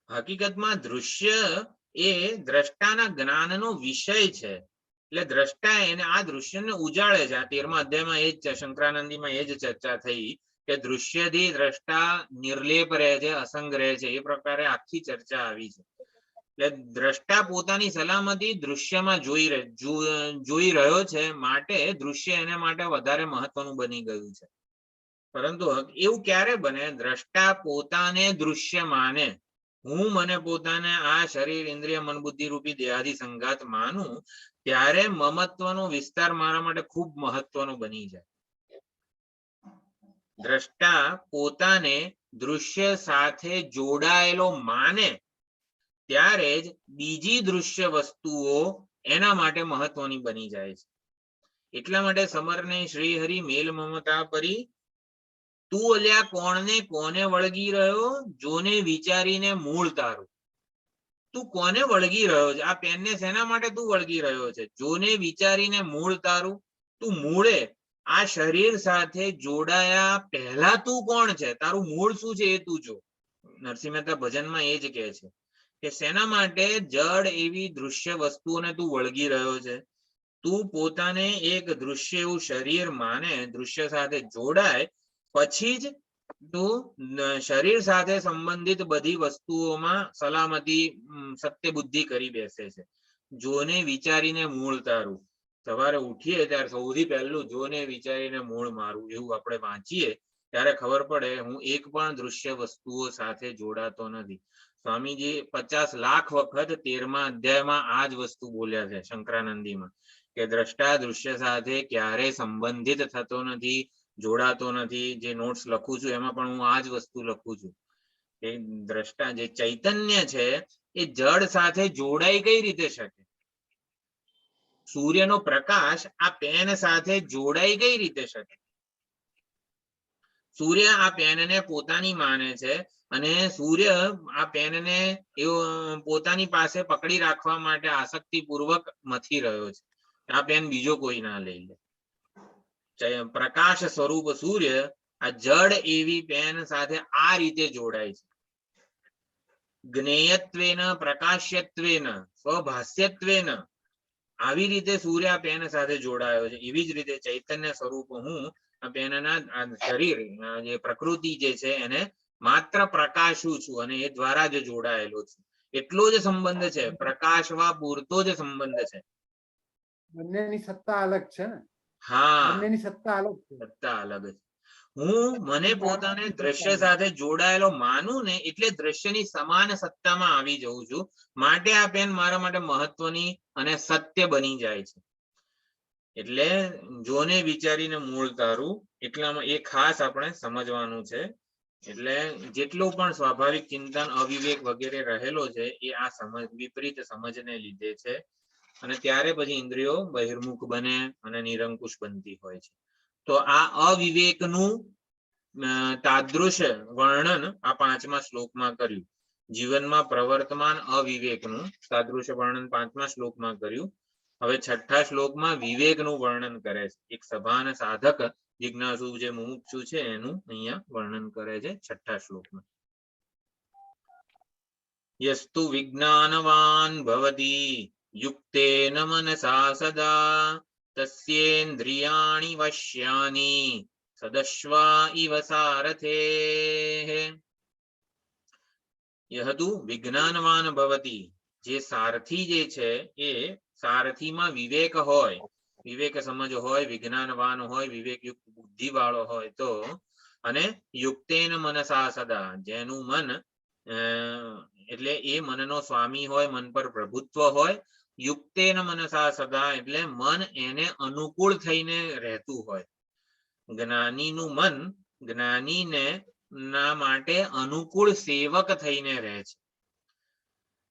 હકીકતમાં દૃશ્ય એ દ્રષ્ટાના જ્ઞાનનો વિષય છે. એટલે દ્રષ્ટા એને આ દૃશ્યને ઉજાળે છે. આ 13મા અધ્યાયમાં એ જ શંકરાનંદીમાં એ જ ચર્ચા થઈ કે દૃશ્યથી દ્રષ્ટા નિર્લેપ રહે છે, અસંગ રહે છે. એ પ્રકારે આખી ચર્ચા આવી છે. એટલે દ્રષ્ટા પોતાની સલામતી દૃશ્યમાં જોઈ રહ્યો છે, માટે દૃશ્ય એને માટે વધારે મહત્વનું બની ગયું છે. પરંતુ એવું ક્યારે બને? દ્રષ્ટા પોતાને દૃશ્ય માને. હું મને પોતાને આ શરીર ઇન્દ્રિય મન બુદ્ધિ રૂપી દેહાદી સંગાત માનું ત્યારે મમત્વનો વિસ્તાર મારા માટે ખૂબ મહત્વનો બની જાય. દ્રષ્ટા પોતાને દૃશ્ય સાથે જોડાયેલો માને ત્યારે જ બીજી દૃશ્ય વસ્તુઓ એના માટે મહત્વની બની જાય છે. એટલા માટે સમરને શ્રી હરિ મેલ મમતા પરી તું અલ્યા કોણને કોને વળગી રહ્યો, જોને વિચારીને મૂળ તારું. તું કોને વળગી રહ્યો છે? આ પેનને શેના માટે તું વળગી રહ્યો છે? જોને વિચારીને મૂળ તારું. તું મૂળે આ શરીર સાથે જોડાયા પહેલા તું કોણ છે? તારું મૂળ શું છે એ તું જો. નરસિંહ મહેતા ભજનમાં એ જ કહે છે કે શેના માટે જડ એવી દૃશ્ય વસ્તુઓને તું વળગી રહ્યો છે? તું પોતાને એક દૃશ્ય એવું શરીર માને, દૃશ્ય સાથે જોડાય, પછી જ તું શરીર સાથે સંબંધિત બધી વસ્તુઓમાં સલામતી સત્ય બુદ્ધિ કરી બેસે છે. જોને વિચારીને મૂળ તારું. સવારે ઉઠીએ ત્યારે સૌથી પહેલું જોને વિચારીને મૂળ મારું એવું આપણે વાંચીએ ત્યારે ખબર પડે હું એક પણ દૃશ્ય વસ્તુઓ સાથે જોડાતો નથી. સ્વામીજી 50 લાખ વખત 13મા અધ્યાયમાં આ જ વસ્તુ બોલ્યા છે શંકરાનંદીમાં કે દ્રષ્ટા દૃશ્ય સાથે ક્યારેય સંબંધિત થતો નથી, જોડાતો નથી. જે નોટ્સ લખું છું એમાં પણ હું આ જ વસ્તુ લખું છું કે દ્રષ્ટા જે ચૈતન્ય છે એ જડ સાથે જોડાઈ કઈ રીતે શકે? સૂર્યનો પ્રકાશ આ પેન સાથે જોડાઈ કઈ રીતે શકે? સૂર્ય આ પેનને પોતાની માને છે અને સૂર્ય આ પેનને પોતાની પાસે પકડી રાખવા માટે આસક્તિપૂર્વક મથી રહ્યો છે. આ પેન બીજો કોઈ ના લઈ લે. પ્રકાશ સ્વરૂપ સૂર્ય આ જડ એવી પેન સાથે આ રીતે જોડાય છે. જ્ઞેયત્વેન પ્રકાશ્યત્વેન સ્વભાષ્યત્વેન આવી રીતે સૂર્ય પેન સાથે જોડાયો છે. એવી જ રીતે ચૈતન્ય સ્વરૂપ હું આ પેનના શરીર જે પ્રકૃતિ જે છે એને માત્ર પ્રકાશું છું અને એ દ્વારા જ જોડાયેલો છું. એટલો જ સંબંધ છે, પ્રકાશવા પૂરતો જ સંબંધ છે. બંનેની સત્તા અલગ છે ને? હા, બંનેની સત્તા અલગ છે. સત્તા અલગ છે. હું મને પોતાને દ્રશ્ય સાથે જોડાયેલો માનું ને એટલે દ્રશ્યની સમાન સત્તામાં આવી જઉં છું. માટે આ પેન મારા માટે મહત્વની અને સત્ય બની જાય છે. એટલે જોને વિચારીને મૂળ તારું એટલામાં એ ખાસ આપણે સમજવાનું છે. એટલે જેટલું પણ સ્વાભાવિક ચિંતન અવિવેક વગેરે રહેલો છે એ આ સમજ વિપરીત સમજને લીધે છે અને ત્યારે પછી ઇન્દ્રિયો બહિર્મુખ બને અને નિરંકુશ બનતી હોય છે. તો આ અવિવેકનું તાદૃશ વર્ણન આ 5મા શ્લોકમાં કર્યું. જીવનમાં પ્રવર્તમાન અવિવેકનું તાદૃશ વર્ણન 5મા શ્લોકમાં કર્યું. હવે 6ઠ્ઠા શ્લોકમાં વિવેકનું વર્ણન કરે છે. એક સભાન સાધક જિજ્ઞાસુ જે મુમુક્ષુ છે એનું અહીંયા વર્ણન કરે છે 6ઠ્ઠા શ્લોકમાં. યસ્તુ વિજ્ઞાનવાન ભવતિ યુક્તેન મનસા સદા તસ્યેન્દ્રિયાણિ વશ્યાનિ સદશ્વા ઇવ સારથેઃ. યહતુ વિજ્ઞાનવાન ભવતિ. જે સારથી જે છે એ સારથીમાં વિવેક હોય, વિવેક સમજ હોય, વિજ્ઞાનવાન હોય, વિવેકયુક્ત બુદ્ધિ વાળો હોય તો, અને યુક્તેન મનસા સદા જેનું મન એટલે એ મનનો સ્વામી હોય, મન પર પ્રભુત્વ હોય. યુક્તેન મનસા સદા એટલે મન એને અનુકૂળ થઈને રહેતું હોય. જ્ઞાનીનું મન જ્ઞાનીને ના માટે અનુકૂળ સેવક થઈને રહે છે.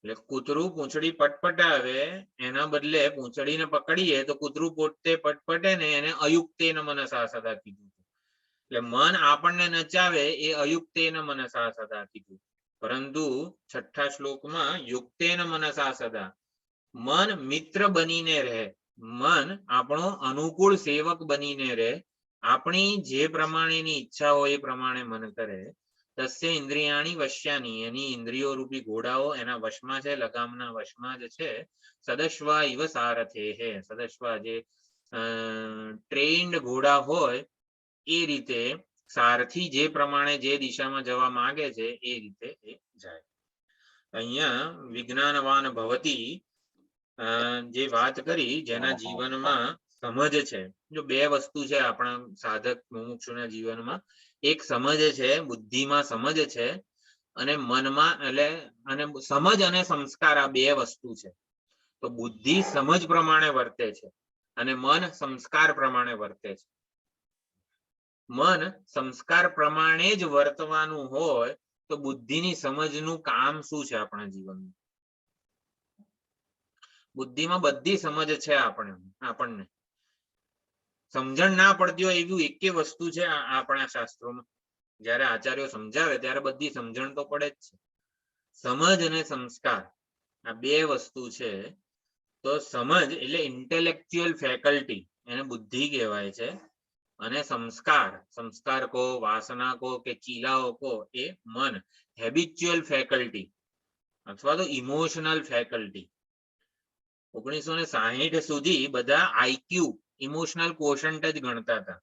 એટલે કૂતરું પૂંછડી પટપટાવે એના બદલે પૂંછડીને પકડીએ તો કૂતરું પોતે પટપટે ને એને અયુક્તેન મનસા સદા કીધું. એટલે મન આપણને નચાવે એ અયુક્તેન મનસા સદા કીધું. પરંતુ 6ઠ્ઠા શ્લોકમાં યુક્તેન મનસા સદા મન મિત્ર બનીને રહે, મન આપણો અનુકૂળ સેવક બનીને રહે, આપણી જે પ્રમાણેની ઈચ્છા હોય એ પ્રમાણે મન કરે. તસ્ય ઇન્દ્રિયાણી વશ્યાની, એની ઇન્દ્રિયો રૂપી ઘોડાઓ એના વશમાં છે, લગામના વશમાં જ છે. સદશ્વા ઇવ સારથે હે, સદશ્વા જે ટ્રેન્ડ ઘોડા હોય એ રીતે સારથી જે પ્રમાણે જે દિશામાં જવા માંગે છે એ રીતે એ જાય. અહીંયા વિજ્ઞાનવાન ભવતી જે વાત કરી, જેના જીવનમાં સમજ છે. જો બે વસ્તુ છે આપણા સાધક મુમુક્ષુના જીવનમાં, એક સમજ છે, બુદ્ધિમાં સમજ છે, અને મનમાં એટલે અને સમજ અને સંસ્કાર આ બે વસ્તુ છે. તો બુદ્ધિ સમજ પ્રમાણે વર્તે છે અને મન સંસ્કાર પ્રમાણે વર્તે છે. મન સંસ્કાર પ્રમાણે જ વર્તવાનું હોય તો બુદ્ધિની સમજનું કામ શું છે આપણા જીવનમાં? બુદ્ધિમાં બધી સમજ છે આપણને સમજણ ના પડતી હોય એવું એકે વસ્તુ છે આપણા શાસ્ત્રોમાં. જ્યારે આચાર્યો સમજાવે ત્યારે બધી સમજણ તો પડે જ છે. સમજ અને સંસ્કાર આ બે વસ્તુ છે. તો સમજ એટલે ઇન્ટેલેક્ચ્યુઅલ ફેકલ્ટી, એને બુદ્ધિ કહેવાય છે. અને સંસ્કાર કો, વાસના કો કે ચીલાઓ કો એ મન, હેબિચ્યુઅલ ફેકલ્ટી અથવા તો ઇમોશનલ ફેકલ્ટી. 1960 સુધી બધા આઈક્યુ ઇમોશનલ કોશન્ટ જ ગણતા હતા.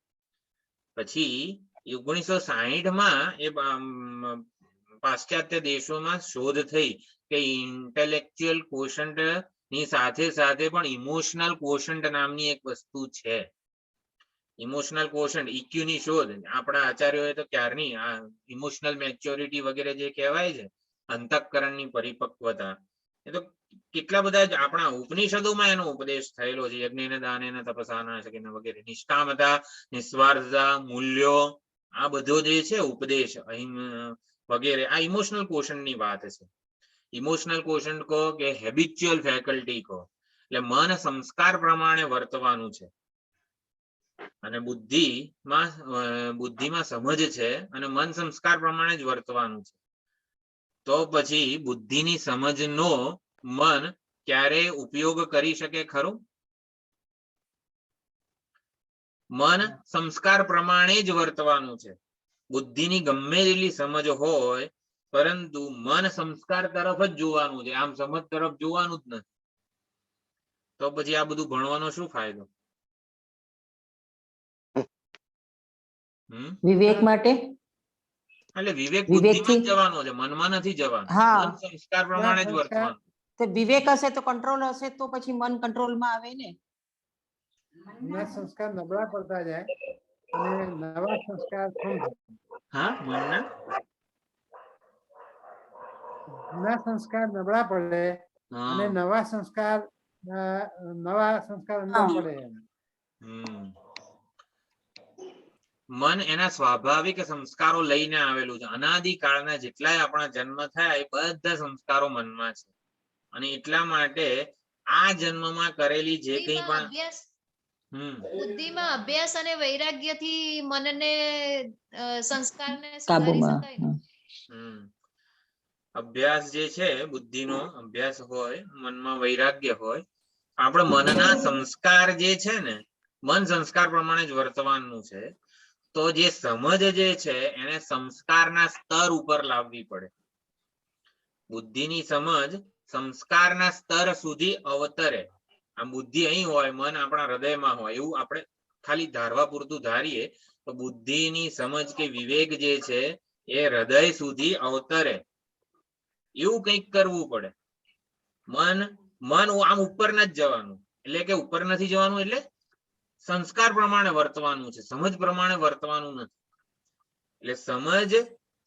પછી 1960માં એ પાશ્ચાત્ય દેશોમાં શોધ થઈ કે ઇન્ટેલેક્ચ્યુઅલ કોશન્ટ ની સાથે સાથે પણ ઇમોશનલ કોશન્ટ નામની એક વસ્તુ છે. ઇમોશનલ કોશન્ટ ઇક્યુ ની શોધ આપણા આચાર્યોએ તો ક્યારની આ ઇમોશનલ મેચ્યોરિટી વગેરે જે કહેવાય છે, અંતઃકરણની પરિપક્વતા, એ તો કેટલા બધા જ આપણા ઉપનિષદોમાં એનો ઉપદેશ થયેલો છે. યજ્ઞેન દાનેન તપસાના શકેન વગેરે. નિષ્કામતા, નિસ્વાર્થતા, મૂલ્યો, આ બધો જે છે ઉપદેશ અહીં વગેરે આ ઇમોશનલ કોશન્ટની વાત છે. ઇમોશનલ કોશન્ટ કહો કે હેબિચ્યુઅલ ફેકલ્ટી કહો, એટલે મન સંસ્કાર પ્રમાણે વર્તવાનું છે. અને બુદ્ધિમાં સમજ છે અને મન સંસ્કાર પ્રમાણે જ વર્તવાનું છે. તો પછી બુદ્ધિની સમજનો મન ક્યારે ઉપયોગ કરી શકે ખરું? મન સંસ્કાર પ્રમાણે જ વર્તવાનું છે. બુદ્ધિની ગમે તેટલી સમજ હોય પરંતુ મન સંસ્કાર તરફ જ જોવાનું છે, આમ સમજ તરફ જોવાનું જ નથી. તો પછી આ બધું ભણવાનો શું ફાયદો? વિવેક માટે, એટલે વિવેક બુદ્ધિમાં જ જવાનો છે, મનમાં નથી જવાનું. મન સંસ્કાર પ્રમાણે જ વર્તવાનું. તો વિવેક હશે તો કંટ્રોલ હશે તો પછી મન કંટ્રોલમાં આવે ને. જૂના સંસ્કાર નબળા પડતા જાય અને નવા સંસ્કાર સમજે. હા, મનના જૂના સંસ્કાર નબળા પડે અને નવા સંસ્કાર અંદર પડે. મન એના સ્વાભાવિક સંસ્કારો લઈને આવેલું છે. અનાદિકાળના જેટલાય આપણા જન્મ થયા એ બધા સંસ્કારો મનમાં છે. અને એટલા માટે આ જન્મમાં કરેલી જે કંઈ પણ બુદ્ધિમાં અભ્યાસ અને વૈરાગ્યથી મનને સંસ્કારને સુધારી કાબુમાં. શકાય ને. અભ્યાસ જે છે બુદ્ધિનો અભ્યાસ હોય, મનમાં વૈરાગ્ય હોય. આપણે મનના સંસ્કાર જે છે ને, મન સંસ્કાર પ્રમાણે જ વર્તવાનું છે. તો જે સમજ જે છે એને સંસ્કારના સ્તર ઉપર લાવવી પડે. બુદ્ધિની સમજ સંસ્કારના સ્તર સુધી અવતરે. આ બુદ્ધિ અહીં હોય, મન આપણા હૃદયમાં હોય એવું આપણે ખાલી ધારવા પૂરતું ધારીએ તો બુદ્ધિની સમજ કે વિવેક જે છે એ હૃદય સુધી અવતરે એવું કંઈક કરવું પડે. મન આમ ઉપર નથી જવાનું, એટલે કે ઉપર નથી જવાનું એટલે સંસ્કાર પ્રમાણે વર્તવાનું છે, સમજ પ્રમાણે વર્તવાનું નથી. એટલે સમજ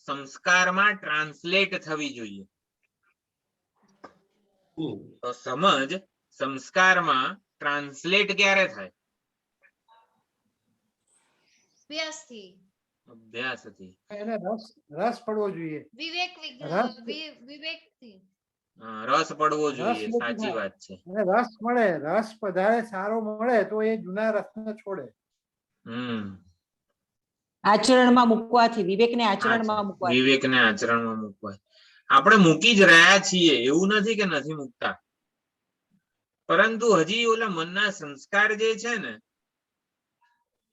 સંસ્કારમાં ટ્રાન્સલેટ થવી જોઈએ. તો સમજ સંસ્કારમાં ટ્રાન્સલેટ ક્યારે થાય? અભ્યાસથી. એને રસ પડવો જોઈએ. વિવેકથી રસ પડવો જોઈએ. સાચી વાત છે. રસ મળે, રસ વધારે સારો મળે તો એ જૂના રસને છોડે. આચરણમાં મૂકવાથી, વિવેકને આચરણમાં મૂકવાથી. વિવેકને આચરણમાં મૂકવા આપણે મૂકી જ રહ્યા છીએ, એવું નથી કે નથી મૂકતા. પરંતુ હજી ઓલા મનના સંસ્કાર જે છે ને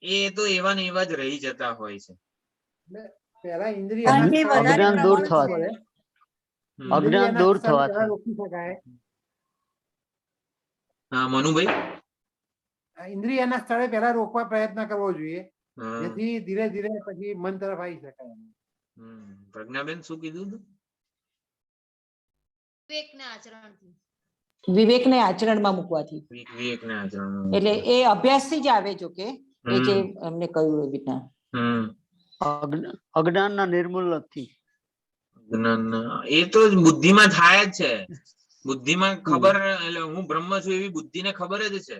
એ તો એવા ને એવા જ રહી જતા હોય છે. પહેલા ઇન્દ્રિયના અહીંથી સ્થળે વધારે અજ્ઞાન દૂર પ્રમાણમાં થવાથી. મળે. હમ. અજ્ઞાન ઇન્દ્રિયના દૂર સ્થળે પહેલા થવાથી. રોકી શકાય. હા મનુભાઈ. આ ઇન્દ્રિયના સ્થળે પહેલા રોકવા પ્રયત્ન કરવો જોઈએ, હા. જેથી ધીરે ધીરે પછી મન તરફ આવી શકાય. પ્રજ્ઞાબેન શું કીધું હતું? વિવેકના આચરણથી. વિવેકને આચરણમાં મૂકવાથી. વિવેકને આચરણ. એટલે એ અભ્યાસથી જ આવે, જો કે એ જે એમને કહ્યું એ રીતના. અજ્ઞાનના નિર્મૂલનથી. એ તો બુદ્ધિમાં થાય જ છે. બુદ્ધિમાં ખબર, એટલે હું બ્રહ્મ છું એવી બુદ્ધિને ખબર જ છે,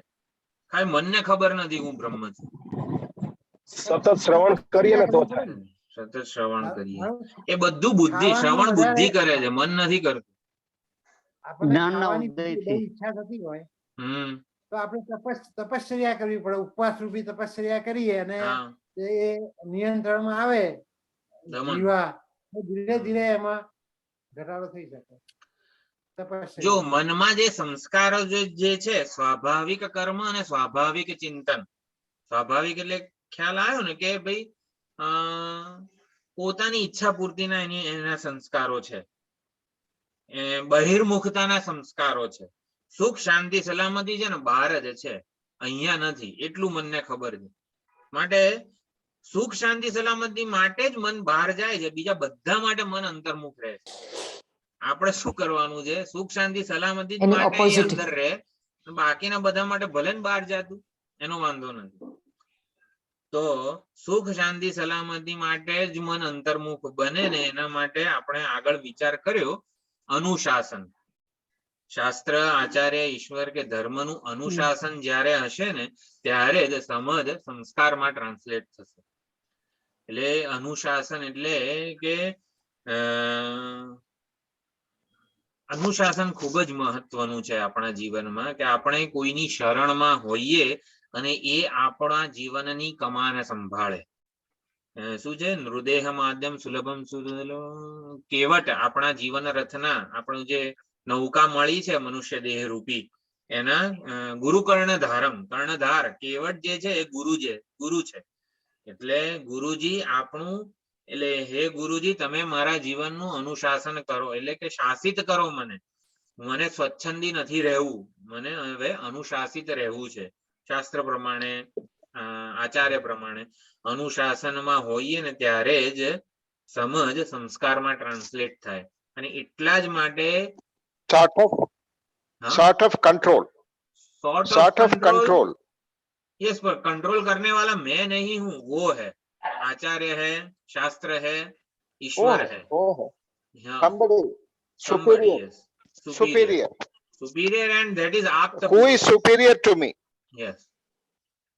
ખાલી મનને ખબર નથી હું બ્રહ્મ છું. સતત શ્રવણ કરીએ ને તો થાય. સતત શ્રવણ કરીએ એ બધું બુદ્ધિ, શ્રવણ બુદ્ધિ કરે છે, મન નથી કરતું. આપણને જ્ઞાનના ખાવાની ઉદયથી. બહુ ઈચ્છા થતી હોય હમ તો આપણે તપશ્ચર્યા કરવી પડે, ઉપવાસ રૂપી તપશ્ચર્યા કરીએ અને હા એ નિયંત્રણમાં આવે દમન. જીવા, તો ધીરે ધીરે એમાં ઘટાડો થઈ શકે. જો તપશ્ચર્યા. મનમાં જે સંસ્કારો જે છે, સ્વાભાવિક કર્મ અને સ્વાભાવિક ચિંતન. સ્વાભાવિક એટલે ખ્યાલ આવ્યો ને કે ભાઈ પોતાની ઈચ્છા પૂર્તિના એના સંસ્કારો છે, બહિર્મુખતાના સંસ્કારો છે. સુખ શાંતિ સલામતી છે ને બહાર જ છે, અહીંયા નથી, એટલું મનને ખબર છે. માટે સુખ શાંતિ સલામતી માટે જ મન બહાર જાય છે, બીજા બધા માટે મન અંતર્મુખ રહે છે. આપણે શું કરવાનું છે? સુખ શાંતિ સલામતી જ એની માટે opposite. અંદર રહે, બાકીના બધા માટે ભલે ને બહાર જાતું, એનો વાંધો નથી. તો સુખ શાંતિ સલામતી માટે જ મન અંતર્મુખ બને ને એના માટે આપણે આગળ વિચાર કર્યો અનુશાસન. શાસ્ત્ર, આચાર્ય, ઈશ્વર કે ધર્મનું અનુશાસન જ્યારે હશે ને ત્યારે જ સમજ સંસ્કારમાં ટ્રાન્સલેટ થશે. એટલે અનુશાસન એટલે કે અનુશાસન ખૂબ જ મહત્વનું છે આપણા જીવનમાં, કે આપણે કોઈની શરણમાં હોઈએ અને એ આપણા જીવનની કમાન સંભાળે. શું છે? નૃદેહ માધ્યમ સુલભમ કેવટ આપણા જીવન રથના, આપણું જે નૌકા મળી છે મનુષ્ય દેહ રૂપી, એના ગુરુ કર્ણધારમ, કર્ણધાર કેવટ જે છે એ ગુરુ છે. એટલે ગુરુજી આપણું, એટલે હે ગુરુજી તમે મારા જીવનનું અનુશાસન કરો, એટલે કે શાસિત કરો મને. મને સ્વચ્છંદી નથી રહેવું, મને હવે અનુશાસિત રહેવું છે. શાસ્ત્ર પ્રમાણે, આચાર્ય પ્રમાણે અનુશાસનમાં હોઈએ ને ત્યારે જ સમજ સંસ્કારમાં ટ્રાન્સલેટ થાય. અને એટલા જ માટે sort of control. यस, पर कंट्रोल करने वाला मैं नहीं हूं, वो है आचार्य है, शास्त्र है, ईश्वर है. Somebody superior and that is Apt who is superior to me. yes.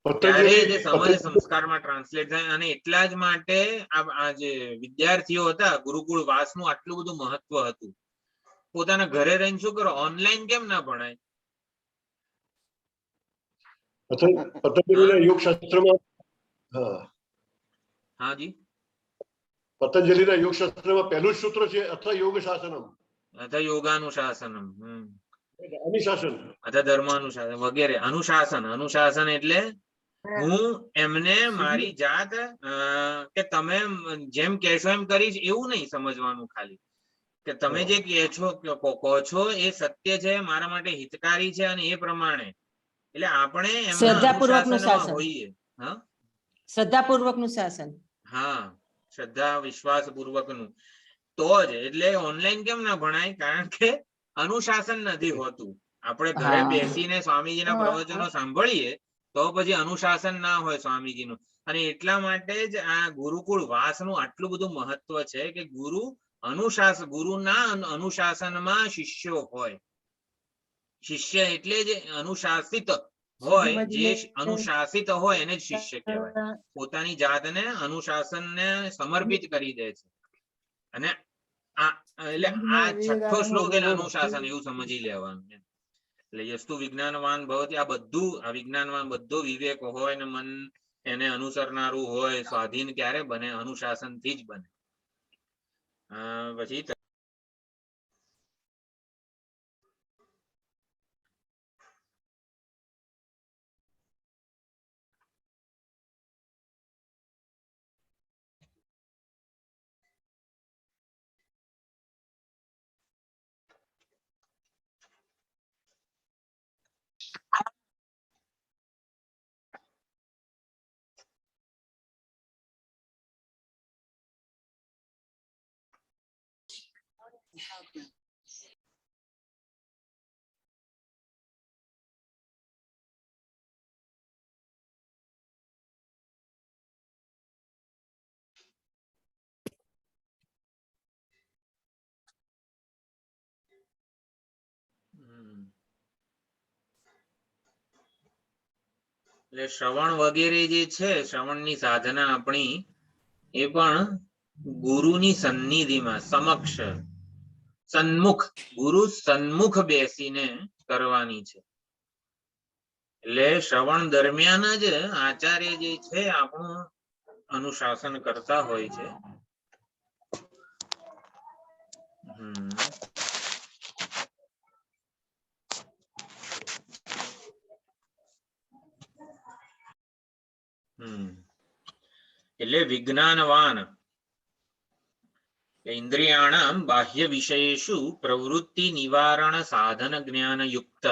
ત્યારે જે સમજ સંસ્કારમાં ટ્રાન્સલેટ થાય. અને એટલા જ માટે આ જે વિદ્યાર્થીઓ હતા, ગુરુકુળ વાસનું આટલું બધું મહત્વ હતું. પોતાના ઘરે રહીને શું કરો, ઓનલાઈન કેમ ના ભણાય? પતંજલિના યોગ શાસ્ત્રમાં, હા જી, પતંજલિના યોગ શાસ્ત્રમાં પહેલું સૂત્ર છે અથ યોગ શાસનમ, અથ યોગાનુશાસનમ, અનુશાસન, અથ ધર્માનુશાસન વગેરે. અનુશાસન એટલે હું એમને મારી જાત, કે તમે જેમ કહેશો એમ કરીશ એવું નહીં સમજવાનું. ખાલી કે તમે જે કહો છો એ સત્ય છે, મારા માટે હિતકારી છે, અને એ પ્રમાણે એટલે આપણે એમના શ્રદ્ધાપૂર્વકનું અનુશાસનમાં શાસન. હોઈએ. હા શ્રદ્ધાપૂર્વકનું શાસન. હા, શ્રદ્ધા વિશ્વાસ પૂર્વકનું. તો જ એટલે ઓનલાઈન કેમ ના ભણાય? કારણ કે અનુશાસન નથી હોતું. આપણે ઘરે બેસીને સ્વામીજીના પ્રવચનો સાંભળીએ તો પછી અનુશાસન ના હોય સ્વામીજીનું. અને એટલા માટે જ આ ગુરુકુળ વાસનું આટલું બધું મહત્વ છે કે ગુરુના અનુશાસનમાં શિષ્યો હોય. શિષ્ય એટલે જ અનુશાસિત હોય, જે અનુશાસિત હોય એને જ શિષ્ય કહેવાય. પોતાની જાતને અનુશાસનને સમર્પિત કરી દે છે. અને એટલે આ છઠ્ઠો શ્લોક એટલે અનુશાસન એવું સમજી લેવાનું. એટલે યસ્તુ વિજ્ઞાનવાન ભવતિ, આ બધું, આ વિજ્ઞાનવાન બધો વિવેક હોય ને મન એને અનુસરનારું હોય, સ્વાધીન ક્યારે બને? અનુશાસન થી જ બને. પછી એટલે શ્રવણ વગેરે જે છે, શ્રવણની સાધના આપણી એ પણ ગુરુની સન્નિધિમાં સમક્ષ સન્મુખ, ગુરુ સન્મુખ બેસીને કરવાની છે. એટલે શ્રવણ દરમિયાન જ આચાર્ય જે છે આપણું અનુશાસન કરતા હોય છે. એટલે વિજ્ઞાનવાન ઇન્દ્રિયાણામ બાહ્ય વિષયેષુ પ્રવૃત્તિ નિવારણ સાધન જ્ઞાન યુક્ત.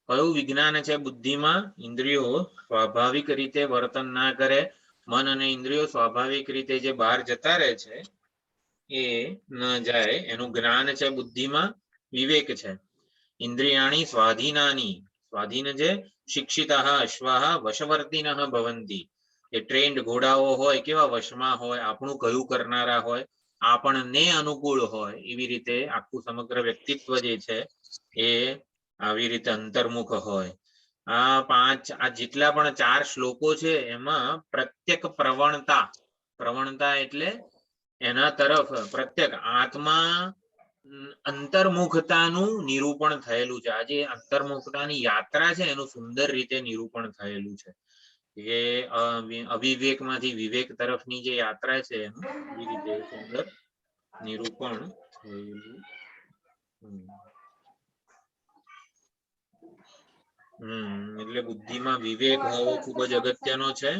કયું વિજ્ઞાન છે બુદ્ધિમાં? ઇન્દ્રિયો સ્વાભાવિક રીતે વર્તન ના કરે, મન અને ઇન્દ્રિયો સ્વાભાવિક રીતે જે બહાર જતા રહે છે એ ન જાય એનું જ્ઞાન છે બુદ્ધિમાં. વિવેક છે. ઇન્દ્રિયાણી સ્વાધીનાની, સ્વાધીન છે શિક્ષિતઃ અશ્વાહ વશવર્તિનઃ ભવંતી. એ ટ્રેન્ડ ઘોડાઓ હોય કેવા વશમાં હોય, આપણું કયું કરનારા હોય, આપણને અનુકૂળ હોય, એવી રીતે આખું સમગ્ર વ્યક્તિત્વ જે છે એ આવી રીતે અંતર્મુખ હોય. આ જેટલા પણ 4 શ્લોકો છે એમાં પ્રત્યેક પ્રવણતા, પ્રવણતા એટલે એના તરફ પ્રત્યેક આત્મા અંતર્મુખતાનું નિરૂપણ થયેલું છે. આ જે અંતર્મુખતાની યાત્રા છે એનું સુંદર રીતે નિરૂપણ થયેલું છે. એ અવિવેક માંથી વિવેક તરફની જે યાત્રા છે એનું એ રીતે સુંદર નિરૂપણ થયેલું. એટલે બુદ્ધિમાં વિવેક હોવો ખૂબ જ અગત્યનો છે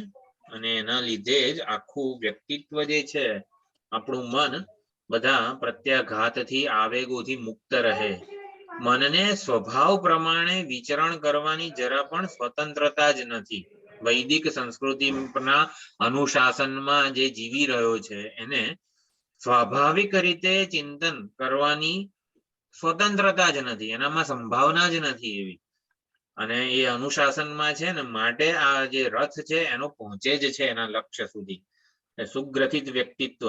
અને એના લીધે જ આખું વ્યક્તિત્વ જે છે આપણું મન બધા પ્રત્યાઘાતથી આવેગોથી મુક્ત રહે. મનને સ્વભાવ પ્રમાણે વિચરણ કરવાની જરા પણ સ્વતંત્રતા જ નથી. વૈદિક સંસ્કૃતિના અનુશાસનમાં જે જીવી રહ્યો છે એને સ્વાભાવિક રીતે ચિંતન કરવાની સ્વતંત્રતા જ નથી, એનામાં સંભાવના જ નથી એવી. અને એ અનુશાસનમાં છે ને માટે આ જે રથ છે એનો પહોંચે જ છે એના લક્ષ્ય સુધી. સુગ્રથિત વ્યક્તિત્વ,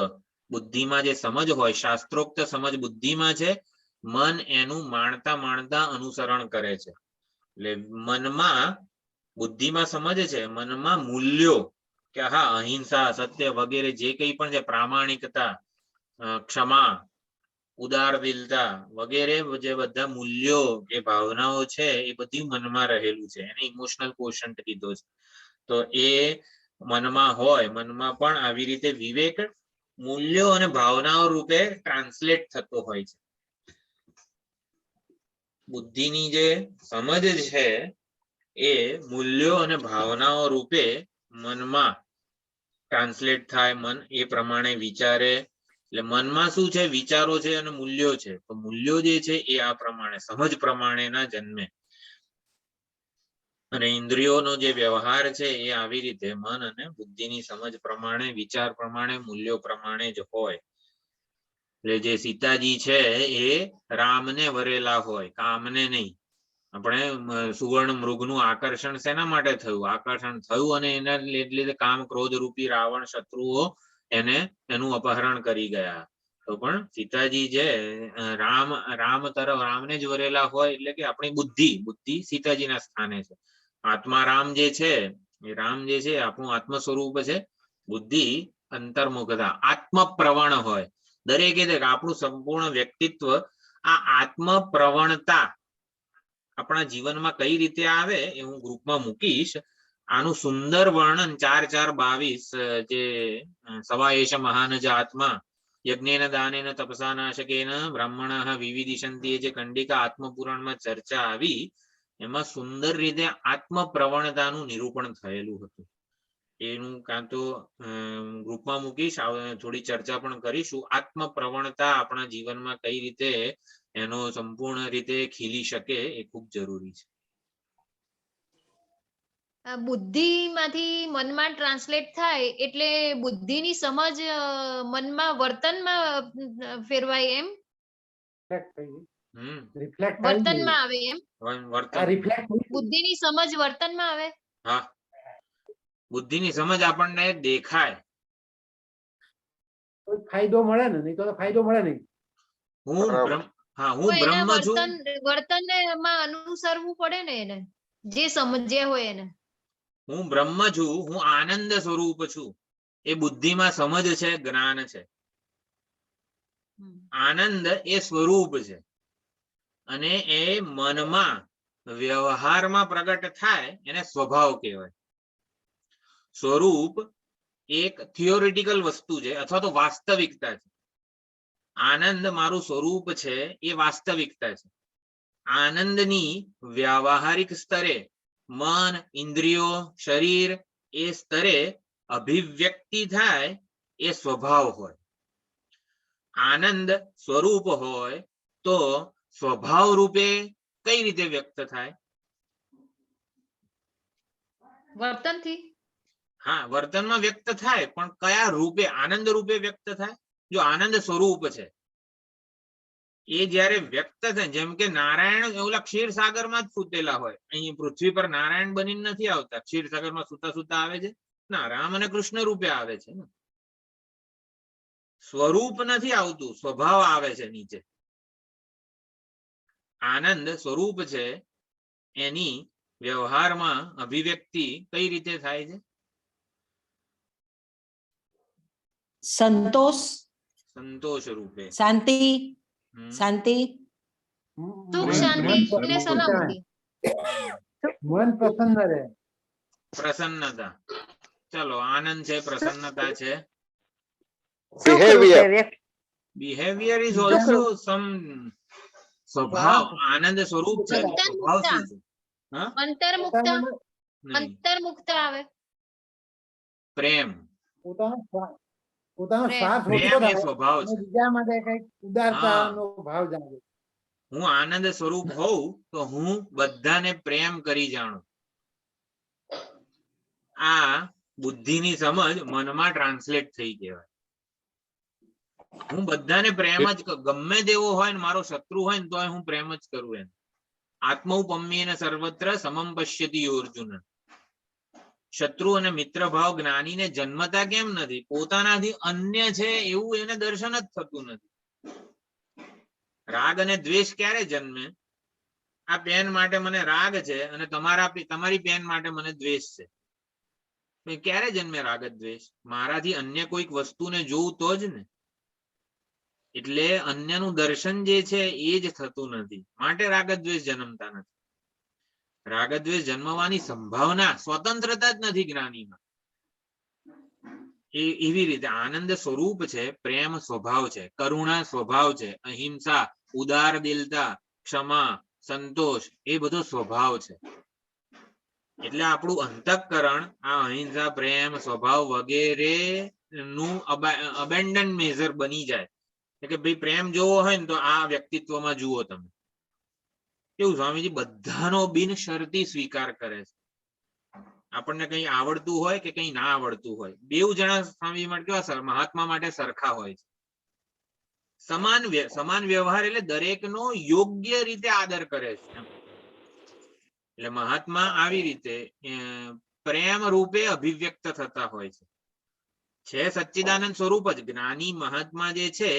બુદ્ધિમાં જે સમજ હોય, શાસ્ત્રોક્ત સમજ બુદ્ધિમાં છે, મન એનું માણતા માણતા અનુસરણ કરે છે. એટલે મનમાં, બુદ્ધિમાં સમજ છે, મનમાં મૂલ્યો કે હા અહિંસા, સત્ય વગેરે જે કંઈ પણ છે, પ્રામાણિકતા, ક્ષમા, ઉદારદિલતા વગેરે જે બધા મૂલ્યો કે ભાવનાઓ છે એ બધી મનમાં રહેલું છે. એને ઇમોશનલ કોશન્ટ કીધો છે. તો એ મનમાં હોય, મનમાં પણ આવી રીતે વિવેક મૂલ્યો અને ભાવનાઓ રૂપે ટ્રાન્સલેટ થતો હોય છે. બુદ્ધિની જે સમજ છે એ મૂલ્યો અને ભાવનાઓ રૂપે મનમાં ટ્રાન્સલેટ થાય. મન એ પ્રમાણે વિચારે. એટલે મનમાં શું છે? વિચારો છે અને મૂલ્યો છે. તો મૂલ્યો જે છે એ આ પ્રમાણે સમજ પ્રમાણેના જન્મે. અને ઇન્દ્રિયોનો જે વ્યવહાર છે એ આવી રીતે મન અને બુદ્ધિની સમજ પ્રમાણે, વિચાર પ્રમાણે, મૂલ્યો પ્રમાણે જ હોય. એટલે જે સીતાજી છે એ રામને વરેલા હોય, કામને નહીં. આપણે સુવર્ણ મૃગનું આકર્ષણ શેના માટે થયું? આકર્ષણ થયું અને એના લીધે કામ ક્રોધ રૂપી રાવણ શત્રુઓ એનું અપહરણ કરી ગયા. તો પણ સીતાજી જે રામ તરફ, રામને જ વરેલા હોય એટલે કે આપણી બુદ્ધિ સીતાજીના સ્થાને છે. આત્મા રામ જે છે એ રામ જે છે આપણું આત્મ સ્વરૂપ છે. બુદ્ધિ અંતર્મુખતા, આત્મ પ્રવણ હોય. દરેકે આપણું સંપૂર્ણ વ્યક્તિત્વ આ આત્મ પ્રવણતા આપણા જીવનમાં કઈ રીતે આવે એ હું ગ્રુપમાં મૂકીશ. આનું સુંદર વર્ણન 4:4:22 જે સવાએશ મહાન જ આત્મા યજ્ઞેન દાનેન તપસા નાશકેન બ્રાહ્મણાઃ વિવિદિશંતિ જે કંડિકા આત્મપુરાણમાં ચર્ચા આવી એમાં સુંદર રીતે આત્મ પ્રવણતાનું નિરૂપણ થયેલું હતું. એનું કાં તો ગ્રુપમાં મૂકીશ, થોડી ચર્ચા પણ કરીશું. આત્મ પ્રવણતા આપણા જીવનમાં કઈ રીતે એનો સંપૂર્ણ રીતે ખીલી શકે એ ખૂબ જરૂરી છે. બુદ્ધિમાંથી મનમાં ટ્રાન્સલેટ થાય એટલે બુદ્ધિની સમજ મનમાં વર્તનમાં ફેરવાય એમ? reflect થઈ ગઈ. હમ Reflect આવી વર્તનમાં ગઈ. આવે એમ આ વર્તન reflect થઈ ગઈ. બુદ્ધિની સમજ વર્તનમાં આવે. હા, બુદ્ધિની સમજ આપણને દેખાય. કોઈ ફાયદો મળે ને, નહીં તો ફાયદો મળે નહીં. હું બરાબર. બ્રહ્મ હા તો હું એના બ્રહ્મ છું. વર્તનને એમાં અનુસરવું પડે ને એને, જે સમજ્યા હોય એને. હું બ્રહ્મ છું, હું આનંદ સ્વરૂપ છું. એ બુદ્ધિમાં સમજ છે, જ્ઞાન છે. આનંદ એ સ્વરૂપ છે અને એ મનમાં વ્યવહારમાં પ્રગટ થાય એને સ્વભાવ કહેવાય. સ્વરૂપ એક થિયોરિટિકલ વસ્તુ છે અથવા તો વાસ્તવિકતા છે. આનંદ મારું સ્વરૂપ છે એ વાસ્તવિકતા છે. આનંદની વ્યાવહારિક સ્તરે મન, ઇન્દ્રિયો, શરીર એ સ્તરે અભિવ્યક્તિ થાય એ સ્વભાવ હોય. આનંદ સ્વરૂપ હોય તો સ્વભાવ રૂપે કઈ રીતે વ્યક્ત થાય? વર્તનથી. હા, વર્તનમાં વ્યક્ત થાય, પણ કયા રૂપે? આનંદ રૂપે વ્યક્ત થાય. જો આનંદ સ્વરૂપ છે એ જયારે વ્યક્ત થાય, જેમ કે નારાયણ ઓલા ક્ષીરસાગરમાં જ સૂતેલા હોય, અહીં પૃથ્વી પર નારાયણ બનીને નથી આવતા. ક્ષીરસાગરમાં સુતા સુતા આવે છે ના, રામ અને કૃષ્ણ રૂપે આવે છે ને. સ્વરૂપ નથી આવતું, સ્વભાવ આવે છે નીચે. આનંદ સ્વરૂપ છે, એની વ્યવહારમાં અભિવ્યક્તિ કઈ રીતે થાય છે? સંતોષ, સંતોષ રૂપે. શાંતિ, હમ. શાંતિ, સુખ પ્રેમ, શાંતિ પ્રેમ, અને પ્રેમ. સલામતી. મન પ્રસન્ન રહે. પ્રસન્નતા. ચલો, આનંદ છે, પ્રસન્નતા છે. સુખ Behavior. રૂપે વ્યક્ત. બિહેવિયર ઇઝ સુખ ઓલ્સો રૂપ. સમ સ્વભાવ. આનંદ સ્વરૂપ છે, અંતર્મુક્તા. સ્વભાવ શું છે? હા, અંતર્મુક્તા. નહીં. અંતર્મુક્તા આવે. પ્રેમ. પોતાનો પ્રેમ. સ્વાર્થ ઓછો પ્રેમ એ થાય સ્વભાવ અને છે. બીજા માટે કઈક ઉદારતાનો ભાવ જાગે. હું આનંદ સ્વરૂપ હોઉં તો હું બધાને પ્રેમ કરી જાણું. આ બુદ્ધિની સમજ મનમાં ટ્રાન્સલેટ થઈ કહેવાય. હું બધાને પ્રેમ જ ગમે તેવો હોય ને, મારો શત્રુ હોય ને, તો હું પ્રેમ જ કરું એમ. આત્મૌપમ્યેન સર્વત્ર સમમ પશ્યતિ અર્જુન. શત્રુ અને મિત્ર ભાવ જ્ઞાનીને જન્મતા કેમ નથી? પોતાનાથી અન્ય છે એવું એને દર્શન જ થતું નથી. રાગ અને દ્વેષ ક્યારે જન્મે? આ પેન માટે મને રાગ છે અને તમારી પેન માટે મને દ્વેષ છે. ક્યારે જન્મે રાગ દ્વેષ? મારાથી અન્ય કોઈક વસ્તુને જોઉં તો જ ને. એટલે અન્યનું દર્શન જે છે એ જ થતું નથી, માટે રાગ દ્વેષ જન્મતા નથી. રાગ દ્વેષ જન્મવાની સંભાવના, સ્વતંત્રતા જ નથી જ્ઞાનીમાં. એવી રીતે આનંદ સ્વરૂપ છે, પ્રેમ સ્વભાવ છે, કરુણા સ્વભાવ છે, અહિંસા, ઉદાર દિલતા, ક્ષમા, સંતોષ એ બધો સ્વભાવ છે. એટલે આપણું અંતઃકરણ આ અહિંસા, પ્રેમ, સ્વભાવ વગેરે નું અબેન્ડન મેઝર બની જાય કે ભાઈ પ્રેમ જોવો હોય ને તો આ વ્યક્તિત્વમાં જુઓ તમે. કેવું સ્વામીજી બધાનો બિનશરતી સ્વીકાર કરે છે. આપણને કઈ આવડતું હોય કે કઈ ના આવડતું હોય, બેઉ જણા સ્વામી માટે કેવા મહાત્મા માટે સરખા હોય છે. સમાન વ્યવહાર એટલે દરેકનો યોગ્ય રીતે આદર કરે છે. એટલે મહાત્મા આવી રીતે પ્રેમ રૂપે અભિવ્યક્ત થતા હોય છે સચ્ચિદાનંદ સ્વરૂપ જ. જ્ઞાની મહાત્મા જે છે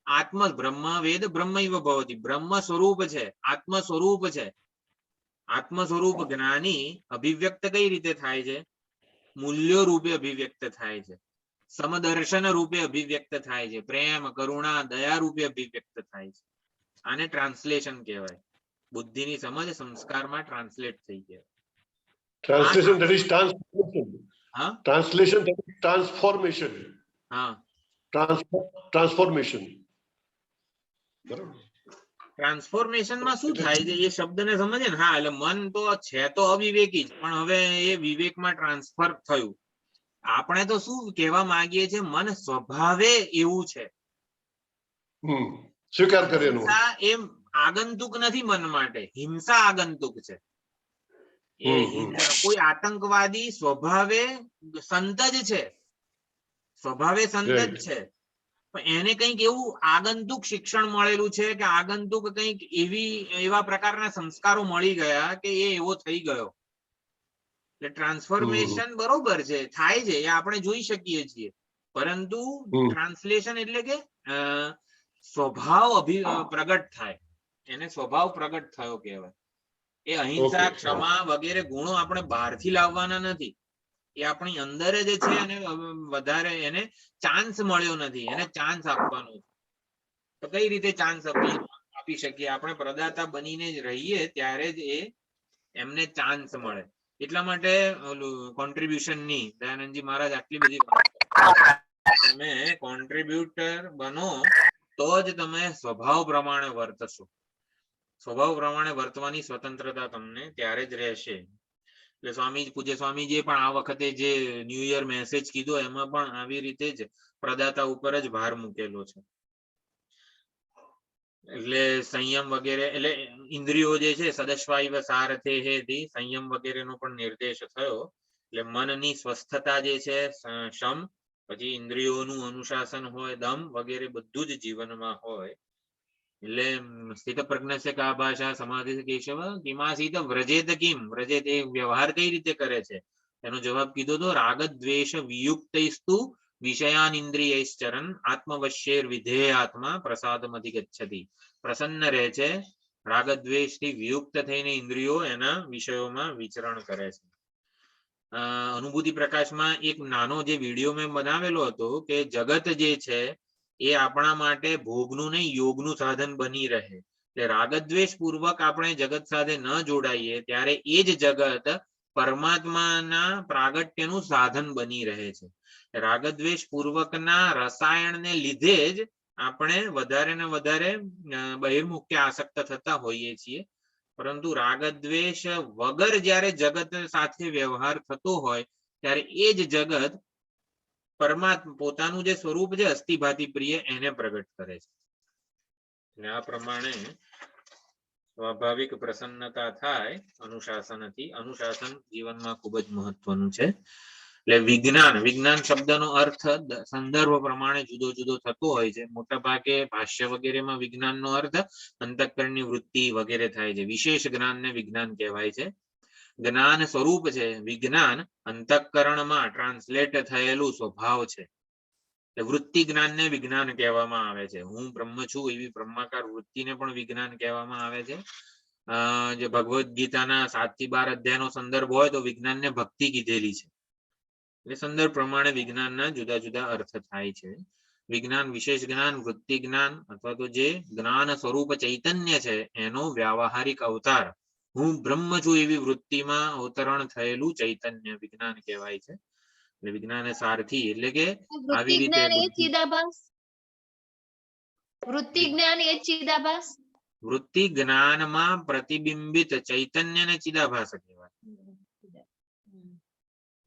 આત્મ બ્રહ્મ વેદ બ્રહ્મૈવ ભવતિ, બ્રહ્મ સ્વરૂપ છે, આત્મ સ્વરૂપ છે. આત્મ સ્વરૂપ જ્ઞાની અભિવ્યક્ત કઈ રીતે થાય છે? મૂલ્યો રૂપે અભિવ્યક્ત થાય છે, સમદર્શન રૂપે અભિવ્યક્ત થાય છે, પ્રેમ, કરુણા, દયા રૂપે અભિવ્યક્ત થાય છે. આને ટ્રાન્સલેશન કહેવાય. બુદ્ધિની સમજ સંસ્કારમાં ટ્રાન્સલેટ થઈ કહેવાય. Translation, that is transformation. હા Translation, that is transformation. હા, Transformation. બરાબર. ટ્રાન્સફોર્મેશનમાં શું થાય છે એ શબ્દને સમજે ને. હા, એટલે મન તો છે તો અવિવેકી જ, પણ હવે એ વિવેકમાં ટ્રાન્સફર થયું. આપણે તો શું કહેવા માંગીએ છીએ? મન સ્વભાવે એવું છે. સ્વીકાર કરે એનો. હિંસા એમ આગંતુક નથી મન માટે, હિંસા આગંતુક છે. એ કોઈ આતંકવાદી સ્વભાવે સંત જ છે, સ્વભાવે સંત જ છે, પણ એને કંઈક એવું આગંતુક શિક્ષણ મળેલું છે કે આગંતુક કંઈક એવા પ્રકારના સંસ્કારો મળી ગયા કે એ એવો થઈ ગયો. એટલે ટ્રાન્સફોર્મેશન બરોબર છે, થાય છે, એ આપણે જોઈ શકીએ છીએ, પરંતુ ટ્રાન્સલેશન એટલે કે સ્વભાવ પ્રગટ થાય, એને સ્વભાવ પ્રગટ થયો કહેવાય. એ અહિંસા, ક્ષમા વગેરે ગુણો આપણે બહારથી લાવવાના નથી, એ આપણી અંદર જ છે, અને વધારે એને ચાન્સ મળ્યો નથી, એને ચાન્સ આપવાનો છે. તો કઈ રીતે ચાન્સ આપી શકીએ? આપણે પ્રદાતા બનીને જ રહીએ ત્યારે જ એમને ચાન્સ મળે. એટલા માટે ઓલું કોન્ટ્રીબ્યુશન ની દયાનંદજી મહારાજ આટલી બધી વાત, તમે કોન્ટ્રીબ્યુટર બનો તો જ તમે સ્વભાવ પ્રમાણે વર્તશો. સ્વભાવ પ્રમાણે વર્તવાની સ્વતંત્રતા તમને ત્યારે જ રહેશે. એટલે પૂજ્ય સ્વામીજીએ પણ આ વખતે જે ન્યૂ યર મેસેજ કીધો એમાં પણ આવી રીતે જ પ્રદાતા ઉપર જ ભાર મૂકેલો છે. એટલે સંયમ વગેરે, એટલે ઇન્દ્રિયો જે છે સદસ્વાયવ સારથે હેતી, સંયમ વગેરેનો પણ નિર્દેશ થયો. એટલે મનની સ્વસ્થતા જે છે, શમ, પછી ઇન્દ્રિયોનું અનુશાસન હોય, દમ વગેરે બધું જ જીવનમાં હોય. એટલે સ્થિત પ્રજ્ઞસ્ય કા ભાષા સમાધિ કેશવ કિમાસીત વ્રજેત કિમ, વ્રજેત એ વ્યવહાર કઈ રીતે કરે છે એનો જવાબ કીધો તો રાગ દ્વેષ વિયુક્તૈસ્તુ વિષયાન ઇન્દ્રિયૈશ્ચરન આત્મવશ્યેર વિધેય આત્મા પ્રસાદમધિ ગચ્છતિ. પ્રસન્ન રહે છે, રાગ દ્વેષ થી વિયુક્ત થઈને ઇન્દ્રિયો એના વિષયોમાં વિચરણ કરે છે. અનુભૂતિ પ્રકાશમાં એક નાનો જે વિડીયો મેં બનાવેલો હતો કે જગત જે છે એ આપણા માટે ભોગનું નહીં યોગનું સાધન બની રહે. એટલે રાગદ્વેષ પૂર્વક આપણે જગત સાથે ન જોડાઈએ ત્યારે એ જ જગત પરમાત્માના પ્રાગટ્યનું સાધન બની રહે છે. રાગદ્વેષ પૂર્વકના રસાયણને લીધે જ આપણે વધારે ને વધારે બહિર્મુખ્ય આસક્ત થતા હોઈએ છીએ. પરંતુ રાગદ્વેષ વગર જ્યારે જગત સાથે વ્યવહાર થતો હોય ત્યારે એ જ જગત પરમાત્મા પોતાનું જે સ્વરૂપ છે અસ્થિભાતિ પ્રિય એને પ્રગટ કરે છે. અને આ પ્રમાણે સ્વાભાવિક પ્રસન્નતા થાય અનુશાસનથી. અનુશાસન જીવનમાં ખૂબ જ મહત્વનું છે. એટલે વિજ્ઞાન શબ્દનો અર્થ સંદર્ભ પ્રમાણે જુદો જુદો થતો હોય છે. મોટા ભાગે ભાષ્ય વગેરેમાં વિજ્ઞાનનો અર્થ અંતઃકરણની વૃત્તિ વગેરે થાય છે. વિશેષ જ્ઞાનને વિજ્ઞાન કહેવાય છે. જ્ઞાન સ્વરૂપ છે વિજ્ઞાન, અંતઃકરણમાં ટ્રાન્સલેટ થયેલું સ્વભાવ છે. વૃત્તિ જ્ઞાનને વિજ્ઞાન કહેવામાં આવે છે. હું બ્રહ્મ છું એવી બ્રહ્માકાર વૃત્તિને પણ વિજ્ઞાન કહેવામાં આવે છે. જે ભગવદ્ ગીતાના 7 થી 12 અધ્યાયનો સંદર્ભ હોય તો વિજ્ઞાનને ભક્તિ કીધેલી છે. એટલે સંદર્ભ પ્રમાણે વિજ્ઞાનના જુદા જુદા અર્થ થાય છે. વિજ્ઞાન વિશેષ જ્ઞાન, વૃત્તિ જ્ઞાન અથવા તો જે જ્ઞાન સ્વરૂપ ચૈતન્ય છે એનો વ્યાવહારિક અવતાર, હું બ્રહ્મ છું એવી વૃત્તિમાં અવતરણ થયેલું ચૈતન્ય વિજ્ઞાન કહેવાય છે. એટલે વિજ્ઞાન સારથી એટલે કે આવી રીતે વૃત્તિ જ્ઞાન એ ચિદાભાસ. વૃત્તિ જ્ઞાનમાં પ્રતિબિંબિત ચૈતન્યને ચિદાભાસ કહેવાય.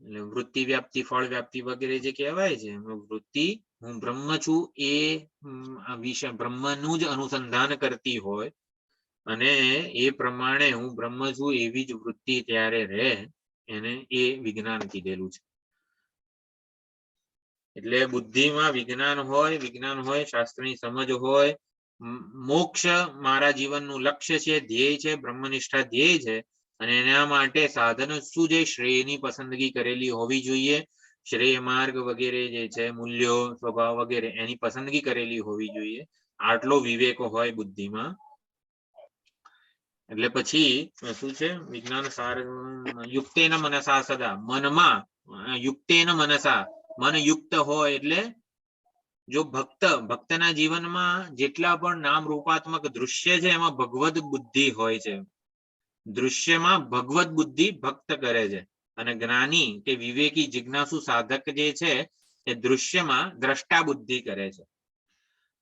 એટલે વૃત્તિ વ્યાપ્તિ, ફળ વ્યાપ્તિ વગેરે જે કહેવાય છે, વૃત્તિ હું બ્રહ્મ છું એ વિષય બ્રહ્મનું જ અનુસંધાન કરતી હોય અને એ પ્રમાણે હું બ્રહ્મ છું એવી જ વૃત્તિ ત્યારે રહે, એને એ વિજ્ઞાન કીધેલું છે. એટલે બુદ્ધિમાં વિજ્ઞાન હોય, શાસ્ત્રની સમજ હોય, મોક્ષ મારા જીવનનું લક્ષ્ય છે, ધ્યેય છે, બ્રહ્મનિષ્ઠા ધ્યેય છે, અને એના માટે સાધન શું છે, શ્રેયની પસંદગી કરેલી હોવી જોઈએ. શ્રેય માર્ગ વગેરે જે છે, મૂલ્યો, સ્વભાવ વગેરે એની પસંદગી કરેલી હોવી જોઈએ. આટલો વિવેક હોય બુદ્ધિમાં. એટલે પછી શું છે, વિજ્ઞાન સાર યુક્તેન મનસા સદા, મનમાં યુક્તેન મનસા, મન યુક્ત હોય એટલે જો ભક્તના જીવનમાં જેટલા પણ નામ રૂપાત્મક દૃશ્ય છે એમાં ભગવદ બુદ્ધિ હોય છે. દૃશ્યમાં ભગવદ બુદ્ધિ ભક્ત કરે છે, અને જ્ઞાની કે વિવેકી જિજ્ઞાસુ સાધક જે છે એ દૃશ્યમાં દ્રષ્ટા બુદ્ધિ કરે છે.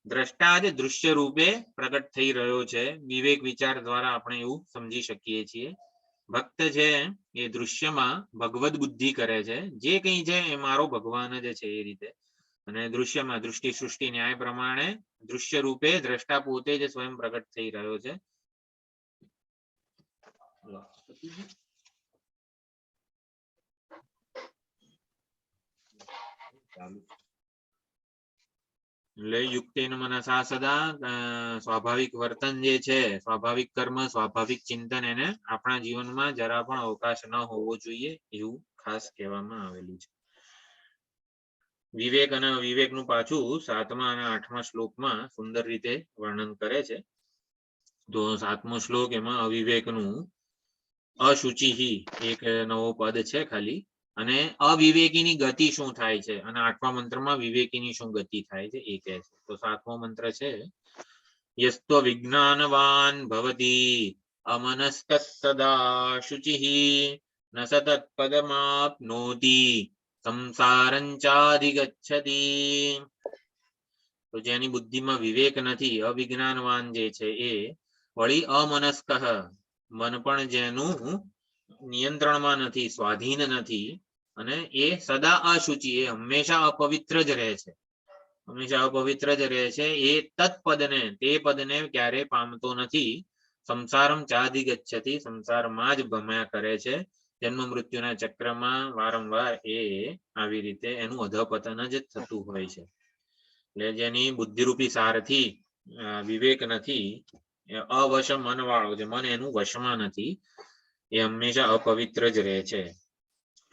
દ્રષ્ટા જ દૃશ્ય રૂપે પ્રગટ થઈ રહ્યો છે. વિવેક વિચાર દ્વારા આપણે એવું સમજી શકીએ છીએ. ભક્ત છે એ દૃશ્યમાં ભગવદ બુદ્ધિ કરે છે, જે કંઈ છે એ મારો ભગવાન જ છે એ રીતે. અને દૃશ્યમાં દૃષ્ટિ સૃષ્ટિ ન્યાય પ્રમાણે દૃશ્ય રૂપે દ્રષ્ટા પોતે જ સ્વયં પ્રગટ થઈ રહ્યો છે. એટલે યુક્તેન મનસા સદા સ્વાભાવિક વર્તન જે છે, સ્વાભાવિક કર્મ, સ્વાભાવિક ચિંતન, એને આપણા જીવનમાં જરા પણ અવકાશ ન હોવો જોઈએ એવું ખાસ કહેવામાં આવેલું છે. વિવેક અને અવિવેકનું પાછું 7મા અને 8મા શ્લોકમાં સુંદર રીતે વર્ણન કરે છે. તો 7મો શ્લોક એમાં અવિવેકનું અશુચિ એક નવો પદ છે ખાલી, અને અવિવેકીની ગતિ શું થાય છે, અને 8મા મંત્રમાં વિવેકીની શું ગતિ થાય છે એ કહે છે. તો 7મો મંત્ર છે યસ્ત્વ વિજ્ઞાનવાન ભવતી અમનસ્ક સદા શુચિઃ ન સતત પદમાપ્નોતિ સંસારંચાધિગચ્છતિ. તો જેની બુદ્ધિમાં વિવેક નથી, અવિજ્ઞાનવાન જે છે એ, વળી અમનસ્ક, મન પણ જેનું નિયંત્રણમાં નથી, સ્વાધીન નથી, અને એ સદા અશુચિ, એ હંમેશા અપવિત્ર જ રહે છે, હંમેશા અપવિત્ર જ રહે છે. એ તત્પદને, તે પદને ક્યારે પામતો નથી. સંસારમ ચાધિગચ્છતિ, સંસારમાં જ ભમ્યા કરે છે. જન્મ મૃત્યુના ચક્રમાં વારંવાર એ આવી રીતે એનું અધપતન જ થતું હોય છે. એટલે જેની બુદ્ધિરૂપી સારથી વિવેક નથી, અવશ મન વાળો છે, મન એનું વશમાં નથી, એ હંમેશા અપવિત્ર જ રહે છે.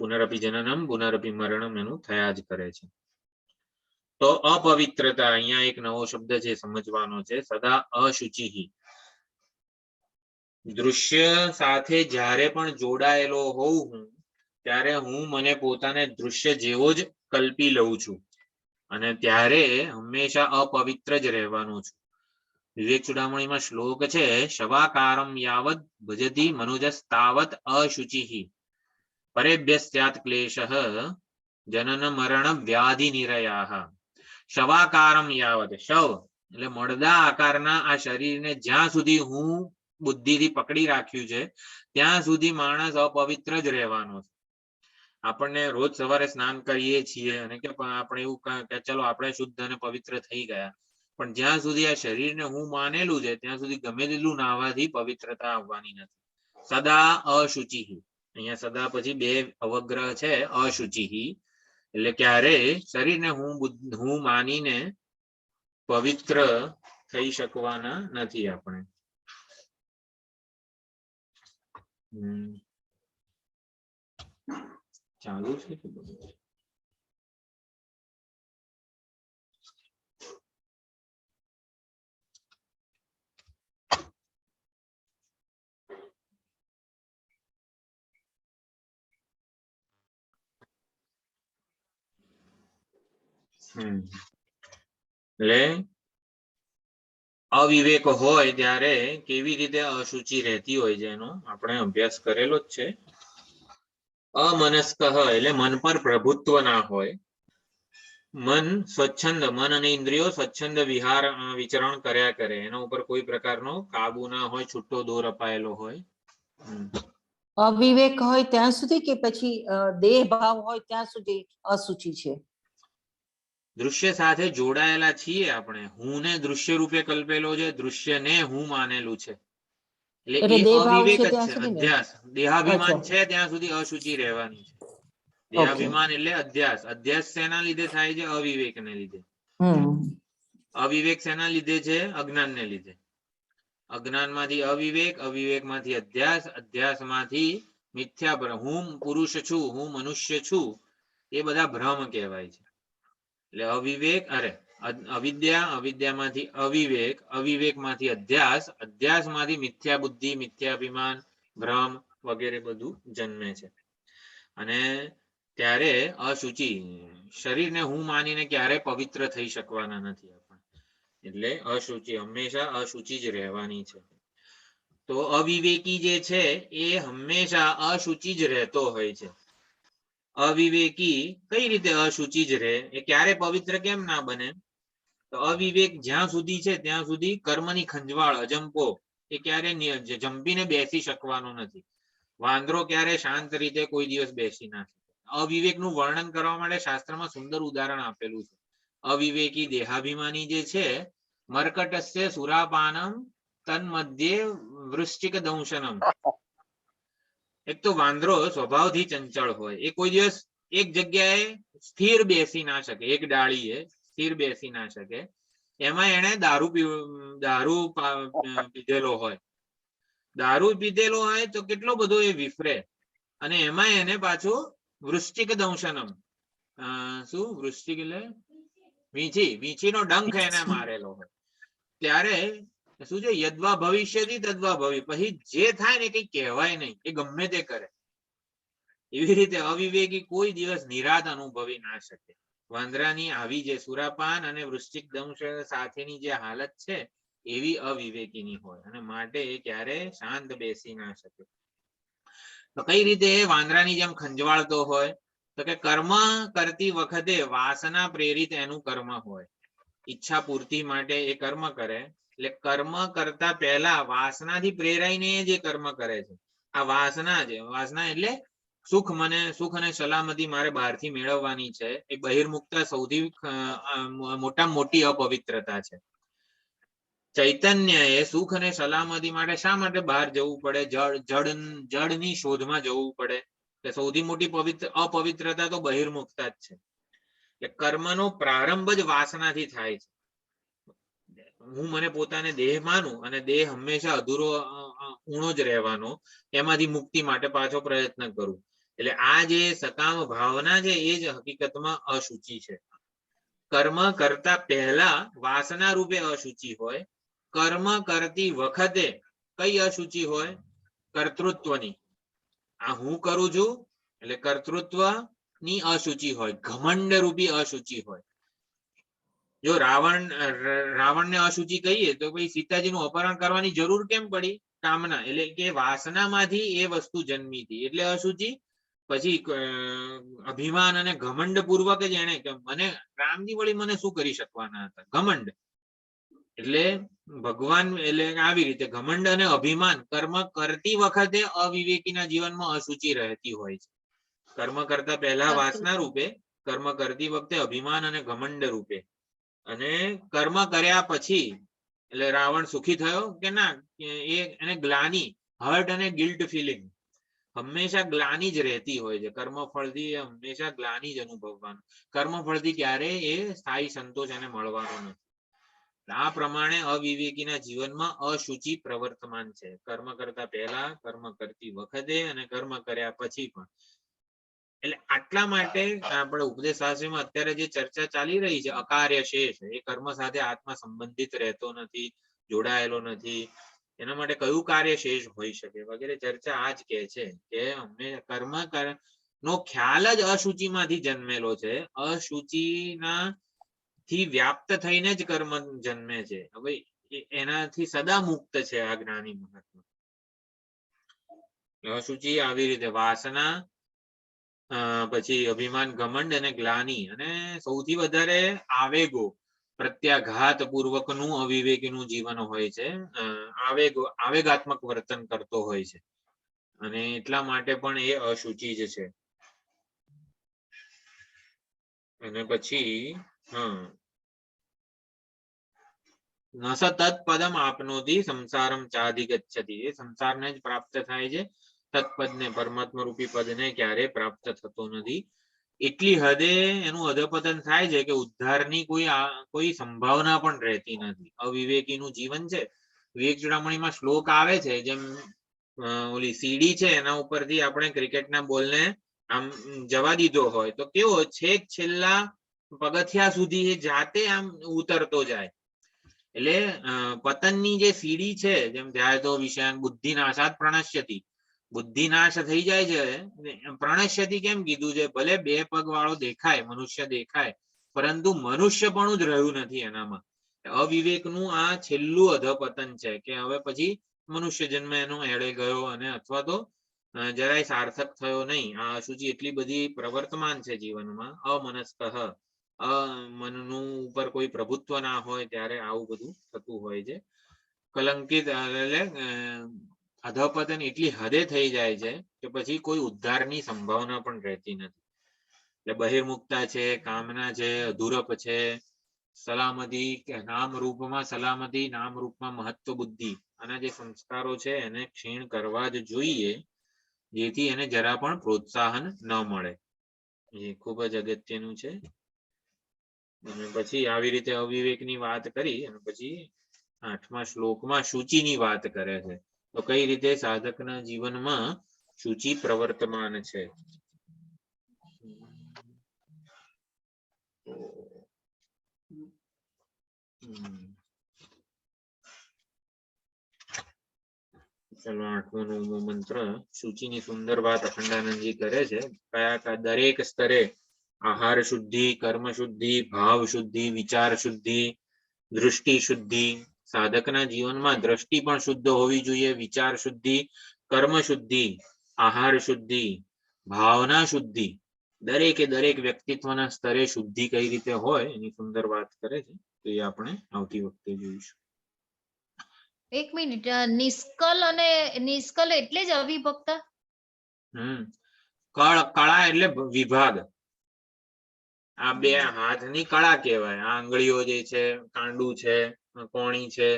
પુનરપી જનનમ પુનરપી મરણમ એનું થયા જ કરે છે. તો અપવિત્રતા, અહીંયા એક નવો શબ્દ છે સમજવાનો છે, સદા અશુચિ. દૃશ્ય સાથે જ્યારે પણ જોડાયેલો હોઉં હું, ત્યારે હું મને પોતાને દૃશ્ય જેવો જ કલ્પી લઉં છું, અને ત્યારે હંમેશા અપવિત્ર જ રહેવાનું છું. વિવેક ચૂડામણીમાં શ્લોક છે શવાકારમ યાવદ ભજતી મનુજસ્તાવત અશુચિઃ પરેભ્યસ્યાત ક્લેશઃ જનન મરણ વ્યાધિ નિરયાઃ. શવાકારમ યાવદ, શવ એટલે મળદા આકારના આ શરીરને જ્યાં સુધી હું બુદ્ધિથી પકડી રાખ્યું છે, ત્યાં સુધી માણસ અપવિત્ર જ રહેવાનો છે. આપણને રોજ સવારે સ્નાન કરીએ છીએ અને કે આપણે એવું કે ચલો આપણે શુદ્ધ અને પવિત્ર થઈ ગયા, પણ જ્યાં સુધી આ શરીરને હું માનેલું છે ત્યાં સુધી ગમે તેટલું નાહવાથી પવિત્રતા આવવાની નથી. સદા અશુચિ, અહીંયા સદા પછી બે અવગ્રહ છે, અશુચિ એટલે ક્યારે શરીરને હું માનીને પવિત્ર થઈ શકવાના નથી આપણે. ચાલુ છે કે બધું? એટલે અવિવેક હોય ત્યારે કેવી રીતે અશુચિ રહેતી હોય છે એનો આપણે અભ્યાસ કરેલો જ છે. અમનસ્ક એટલે મન પર પ્રભુત્વ ના હોય, મન સ્વચ્છંદ, મન અને ઇન્દ્રિયો સ્વચ્છંદ વિચરણ કર્યા કરે, એના ઉપર કોઈ પ્રકારનો કાબુ ના હોય, છૂટો દોર અપાયેલો હોય. અવિવેક હોય ત્યાં સુધી કે પછી દેહ ભાવ હોય ત્યાં સુધી અશુચિ છે? દૃશ્ય સાથે જોડાયેલા છીએ આપણે, હું ને દૃશ્ય રૂપે કલ્પેલો છે, દૃશ્યને હું માનેલું છે, એટલે એ દેહ ભાવ અવિવેક છે જ ત્યાં છે. સુધી ને? અધ્યાસ, દેહાભિમાન અચ્છા. છે ત્યાં સુધી અશુચિ રહેવાની છે. દેહાભિમાન એટલે અધ્યાસ. અધ્યાસ શેના લીધે થાય છે? અવિવેકને લીધે. અવિવેક શેના લીધે છે? અજ્ઞાનને લીધે. અજ્ઞાનમાંથી અવિવેક, અવિવેકમાંથી અધ્યાસ, અધ્યાસમાંથી મિથ્યા ભ્રમ, હું પુરુષ છું, હું મનુષ્ય છું, એ બધા ભ્રમ કહેવાય છે. એટલે અવિવેક, અવિદ્યા, અવિદ્યામાંથી અવિવેક, અવિવેકમાંથી અધ્યાસ, અધ્યાસમાંથી મિથ્યા બુદ્ધિ, મિથ્યાભિમાન, ભ્રમ વગેરે બધું જન્મે છે. અને ત્યારે અશુચિ, શરીરને હું માનીને ક્યારે પવિત્ર થઈ શકવાના નથી આપણે, એટલે અશુચિ, હંમેશા અશુચિ જ રહેવાની છે. તો અવિવેકી જે છે એ હંમેશા અશુચિ જ રહેતો હોય છે. અવિવેકી કઈ રીતે અશુચિ જ રહે? એ ક્યારે પવિત્ર કેમ ના બને? તો અવિવેક જ્યાં સુધી છે ત્યાં સુધી કર્મની ખંજવાળ, અજંપો એ ક્યારે જંપીને બેસી શકવાનો નથી. વાંદરો ક્યારે શાંત રીતે કોઈ દિવસ બેસી ના શકે. અવિવેકનું વર્ણન કરવા માટે શાસ્ત્રમાં સુંદર ઉદાહરણ આપેલું છે. અવિવેકી દેહાભિમાની જે છે, મર્કટસ્ય સુરાપાનમ તન્મધ્યે વૃશ્ચિક દંશનમ. એક તો વાંદરો સ્વભાવથી ચંચળ હોય, એ કોઈ દિવસ એક જગ્યાએ સ્થિર બેસી ના શકે, એક ડાળીએ સ્થિર બેસી ના શકે. એમાં એને દારૂ પીધેલો હોય. દારૂ પીધેલો હોય તો કેટલો બધો એ વિફરે. અને એમાં એને પાછું વૃશ્ચિક દંશનમ, શું વૃશ્ચિક એટલે વીંછીનો ડંખ એને મારેલો હોય. ત્યારે શું છે, યદ્વા ભવિષ્યથી તદ્વા ભવિ, પછી જે થાય ને કઈ કહેવાય નહીં, એ ગમે તે કરે. એવી રીતે અવિવેકી કોઈ દિવસ નિરાત અનુભવી ના શકે. વાંદરાની આવી જે સુરાપાન અને વૃશ્ચિક દંશ સાથેની જે હાલત છે એવી અવિવેકીની હોય, અને માટે એ ક્યારે શાંત બેસી ના શકે. તો કઈ રીતે વાંદરાની જેમ ખંજવાળતો હોય? તો કે કર્મ કરતી વખતે વાસના પ્રેરિત એનું કર્મ હોય. ઈચ્છા પૂર્તિ માટે એ કર્મ કરે. એટલે કર્મ કરતા પહેલા વાસનાથી પ્રેરાઈને જે કર્મ કરે છે, આ વાસના છે. વાસના એટલે સુખ અને સલામતી મારે બહારથી મેળવવાની છે. એ બહિર્મુક્તા સૌથી મોટામાં મોટી અપવિત્રતા છે. ચૈતન્ય એ સુખ અને સલામતી માટે શા માટે બહાર જવું પડે? જળની શોધમાં જવું પડે. કે સૌથી મોટી અપવિત્રતા તો બહિર્મુક્તા જ છે. એટલે કર્મનો પ્રારંભ જ વાસનાથી થાય છે. હું મને પોતાને દેહ માનું અને દેહ હંમેશા અધૂરો ઊણો જ રહેવાનો, એમાંથી મુક્તિ માટે પાછો પ્રયત્ન કરું. એટલે આ જે સકામ ભાવના છે એ જ હકીકતમાં અશુચિ છે. કર્મ કરતા પહેલા વાસના રૂપે અશુચિ હોય. કર્મ કરતી વખતે કઈ અશુચિ હોય? કર્તૃત્વની. આ હું કરું છું એટલે કર્તૃત્વ ની અશુચિ હોય, ઘમંડ રૂપી અશુચિ હોય. જો રાવણને અશુચિ કહીએ તો પછી સીતાજીનું અપહરણ કરવાની જરૂર કેમ પડી? કામના, એટલે કે વાસનામાંથી એ વસ્તુ જન્મી હતી એટલે અશુચિ. પછી અભિમાન અને ઘમંડ પૂર્વક જ એને કે મને રામજી વળી મને શું કરી શકવાના હતા, ઘમંડ. એટલે ભગવાન એટલે આવી રીતે ઘમંડ અને અભિમાન કર્મ કરતી વખતે અવિવેકીના જીવનમાં અશુચિ રહેતી હોય છે. કર્મ કરતા પહેલા વાસના રૂપે, કર્મ કરતી વખતે અભિમાન અને ઘમંડ રૂપે. અને કર્મ કર્યા પછી એટલે રાવણ સુખી થયો કે ના, એને ગ્લાની, હર્ટ અને ગિલ્ટ ફિલિંગ હંમેશા ગ્લાની જ રહેતી હોય છે. કર્મફળથી હંમેશા ગ્લાની જ અનુભવવાનું. કર્મફળથી ક્યારે એ સ્થાયી સંતોષ એને મળવાનો નથી. આ પ્રમાણે અવિવેકીના જીવનમાં અશુચિ પ્રવર્તમાન છે. કર્મ કરતા પહેલા, કર્મ કરતી વખતે અને કર્મ કર્યા પછી પણ. એટલે આટલા માટે આપણે ઉપદેશ શાસ્ત્રમાં અત્યારે જે ચર્ચા ચાલી રહી છે અકાર્ય શેષ, એ કર્મ સાથે આત્મા સંબંધિત રહેતો નથી, જોડાયેલો નથી. એના માટે કયું કાર્ય શેષ હોઈ શકે વગેરે ચર્ચા આ જ કે છે કે અમને કર્મ નો ખ્યાલ જ અશુચિમાંથી જન્મેલો છે. અશુચિના થી વ્યાપ્ત થઈને જ કર્મ જન્મે છે. હવે એનાથી સદા મુક્ત છે આ જ્ઞાની મહાત્મા. અશુચિ આવી રીતે વાસના, પછી અભિમાન, ઘમંડ અને ગ્લાની, અને સૌથી વધારે આવેગો, પ્રત્યાઘાત પૂર્વકનું અવિવેકીનું જીવન હોય છે. આવેગાત્મક વર્તન કરતો હોય છે, અને એટલા માટે પણ એ અશુચિ જ છે. અને પછી ન સ તત્પદમ આપનોતિ સંસારમ ચાધિગચ્છતિ. એ સંસારને જ પ્રાપ્ત થાય છે. તત્પદને, પરમાત્મા રૂપી પદને ક્યારે પ્રાપ્ત થતો નથી. એટલી હદે એનું અધપતન થાય છે કે ઉદ્ધારની કોઈ સંભાવના પણ રહેતી નથી. અવિવેકીનું જીવન છે. વિવેક ચૂડામણીમાં શ્લોક આવે છે, જેમ ઓલી સીડી છે એના ઉપરથી આપણે ક્રિકેટના બોલને આમ જવા દીધો હોય તો કેવો છેક છેલ્લા પગથિયા સુધી એ જાતે આમ ઉતરતો જાય. એટલે પતનની જે સીડી છે, જેમ ધ્યાય તો વિષયાન બુદ્ધિનાશાત પ્રણશ્યતિ, બુદ્ધિનાશ થઈ જાય છે. પ્રણશ્યતિ કેમ કીધું છે? ભલે 2 પગ વાળો દેખાય, મનુષ્ય દેખાય, પરંતુ મનુષ્યપણું જ રહ્યું નથી એનામાં. અવિવેકનું આ છેલ્લું અધપતન છે કે હવે પછી મનુષ્ય જન્મ એનો એળે ગયો, અને અથવા તો જરાય સાર્થક થયો નહીં. આ અશુચિ એટલી બધી પ્રવર્તમાન છે જીવનમાં. અમનસ્ક, મનનું ઉપર કોઈ પ્રભુત્વ ના હોય ત્યારે આવું બધું થતું હોય છે. કલંકિત એટલે અધપતન એટલી હદે થઈ જાય છે કે પછી કોઈ ઉદ્ધારની સંભાવના પણ રહેતી નથી. એટલે બહિર્મુક્તા છે, કામના છે, અધૂરપ છે, સલામતી, નામ રૂપમાં સલામતી, નામ રૂપમાં મહત્વ બુદ્ધિ, આના જે સંસ્કારો છે એને ક્ષીણ કરવા જ જોઈએ, જેથી એને જરા પણ પ્રોત્સાહન ન મળે. એ ખૂબ જ અગત્યનું છે. અને પછી આવી રીતે અવિવેકની વાત કરી અને પછી 8મા શ્લોકમાં શુચિની વાત કરે છે. તો કઈ રીતે સાધકના જીવનમાં શુચિ પ્રવર્તમાન છે. ચલો 8મો 9મો મંત્ર શુચિની સુંદર વાત અખંડાનંદજી કરે છે. કયા દરેક સ્તરે આહાર શુદ્ધિ, કર્મ શુદ્ધિ, ભાવ શુદ્ધિ, વિચાર શુદ્ધિ, દૃષ્ટિ શુદ્ધિ. સાધકના જીવનમાં દ્રષ્ટિ પણ શુદ્ધ હોવી જોઈએ, વિચાર શુદ્ધિ, કર્મ શુદ્ધિ, આહાર શુદ્ધિ, ભાવના શુદ્ધિ. દરેકે દરેક વ્યક્તિત્વના સ્તરે શુદ્ધિ કઈ રીતે હોય એની સુંદર વાત કરે છે. તો એ આપણે આવતી વખતે જોઈશું. એક મિનિટ, નિષ્કલ અને નિષ્કલ એટલે જ અવિભક્ત. કળા એટલે વિભાગ. આ બે હાથની કળા કહેવાય. આ આંગળીઓ જે છે, કાંડું છે, કોણી છે,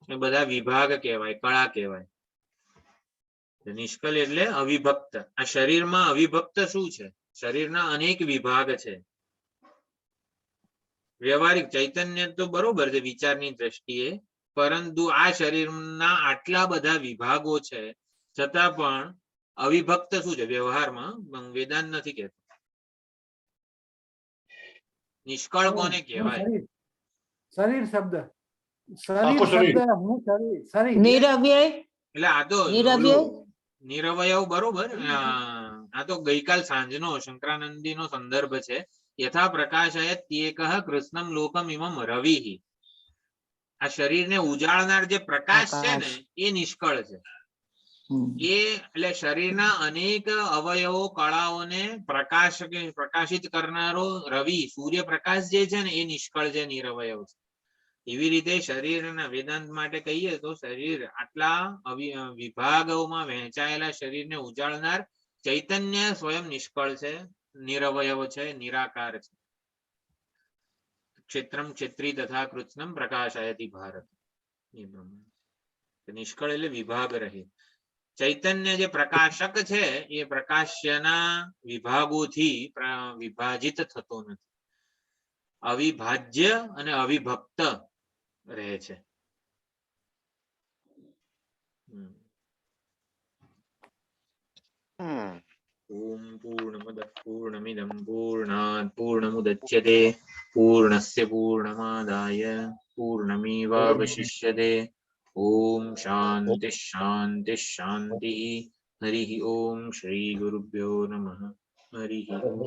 એ બધા વિભાગ કહેવાય, કળા કહેવાય. નિષ્કલ એટલે અવિભક્ત. આ શરીરમાં અવિભક્ત શું છે? શરીરના અનેક વિભાગ છે. વ્યવહારિક ચૈતન્ય તો બરોબર છે વિચારની દ્રષ્ટિએ, પરંતુ આ શરીરના આટલા બધા વિભાગો છે છતાં પણ અવિભક્ત શું છે વ્યવહારમાં? વેદાંત નથી કહેતો. નિષ્કળ કોને કહેવાય? શરીર શબ્દ, આખું શરીર શરીર. શબ્દ હું શરીર શરીર નિરવ્યય એટલે આ તો નિરવ્યય? નિરવયવ બરોબર. આ તો ગઈકાલ સાંજનો શંકરાનંદીનો સંદર્ભ છે. યથા પ્રકાશયત ત્યેકઃ કૃષ્ણમ લોકમ ઇમમ રવિઃ. આ શરીરને ઉજાળનાર જે પ્રકાશ છે ને એ નિષ્કળ છે. એ એટલે શરીરના અનેક અવયવો, કળાઓને પ્રકાશિત કરનારો રવિ, સૂર્યપ્રકાશ જે છે ને એ નિષ્કળ છે, નિરવયવ છે. એવી રીતે શરીરના વેદાંત માટે કહીએ તો શરીર આટલા વિભાગોમાં વહેંચાયેલા શરીરને ઉજાળનાર ચૈતન્ય સ્વયં નિષ્કળ છે, નિરવયવ છે, નિરાકાર છે. ક્ષેત્રમ ક્ષેત્રી તથા કૃત્સ્નમ પ્રકાશયતિ ભારત. એ પ્રમાણે નિષ્કળ એટલે વિભાગ રહે. ચૈતન્ય જે પ્રકાશક છે એ પ્રકાશ્યના વિભાગોથી વિભાજિત થતો નથી. અવિભાજ્ય અને અવિભક્ત રહે છે. ઓમ પૂર્ણમદ પૂર્ણમિદં પૂર્ણાત પૂર્ણમુદચ્યતે પૂર્ણસ્ય પૂર્ણમાદાય પૂર્ણમેવાવશિષ્યતે. ઓમ શાંતિ શાંતિ શાંતિ. હરિ ઓમ શ્રી ગુરુભ્યો નમઃ. હરિ ઓમ.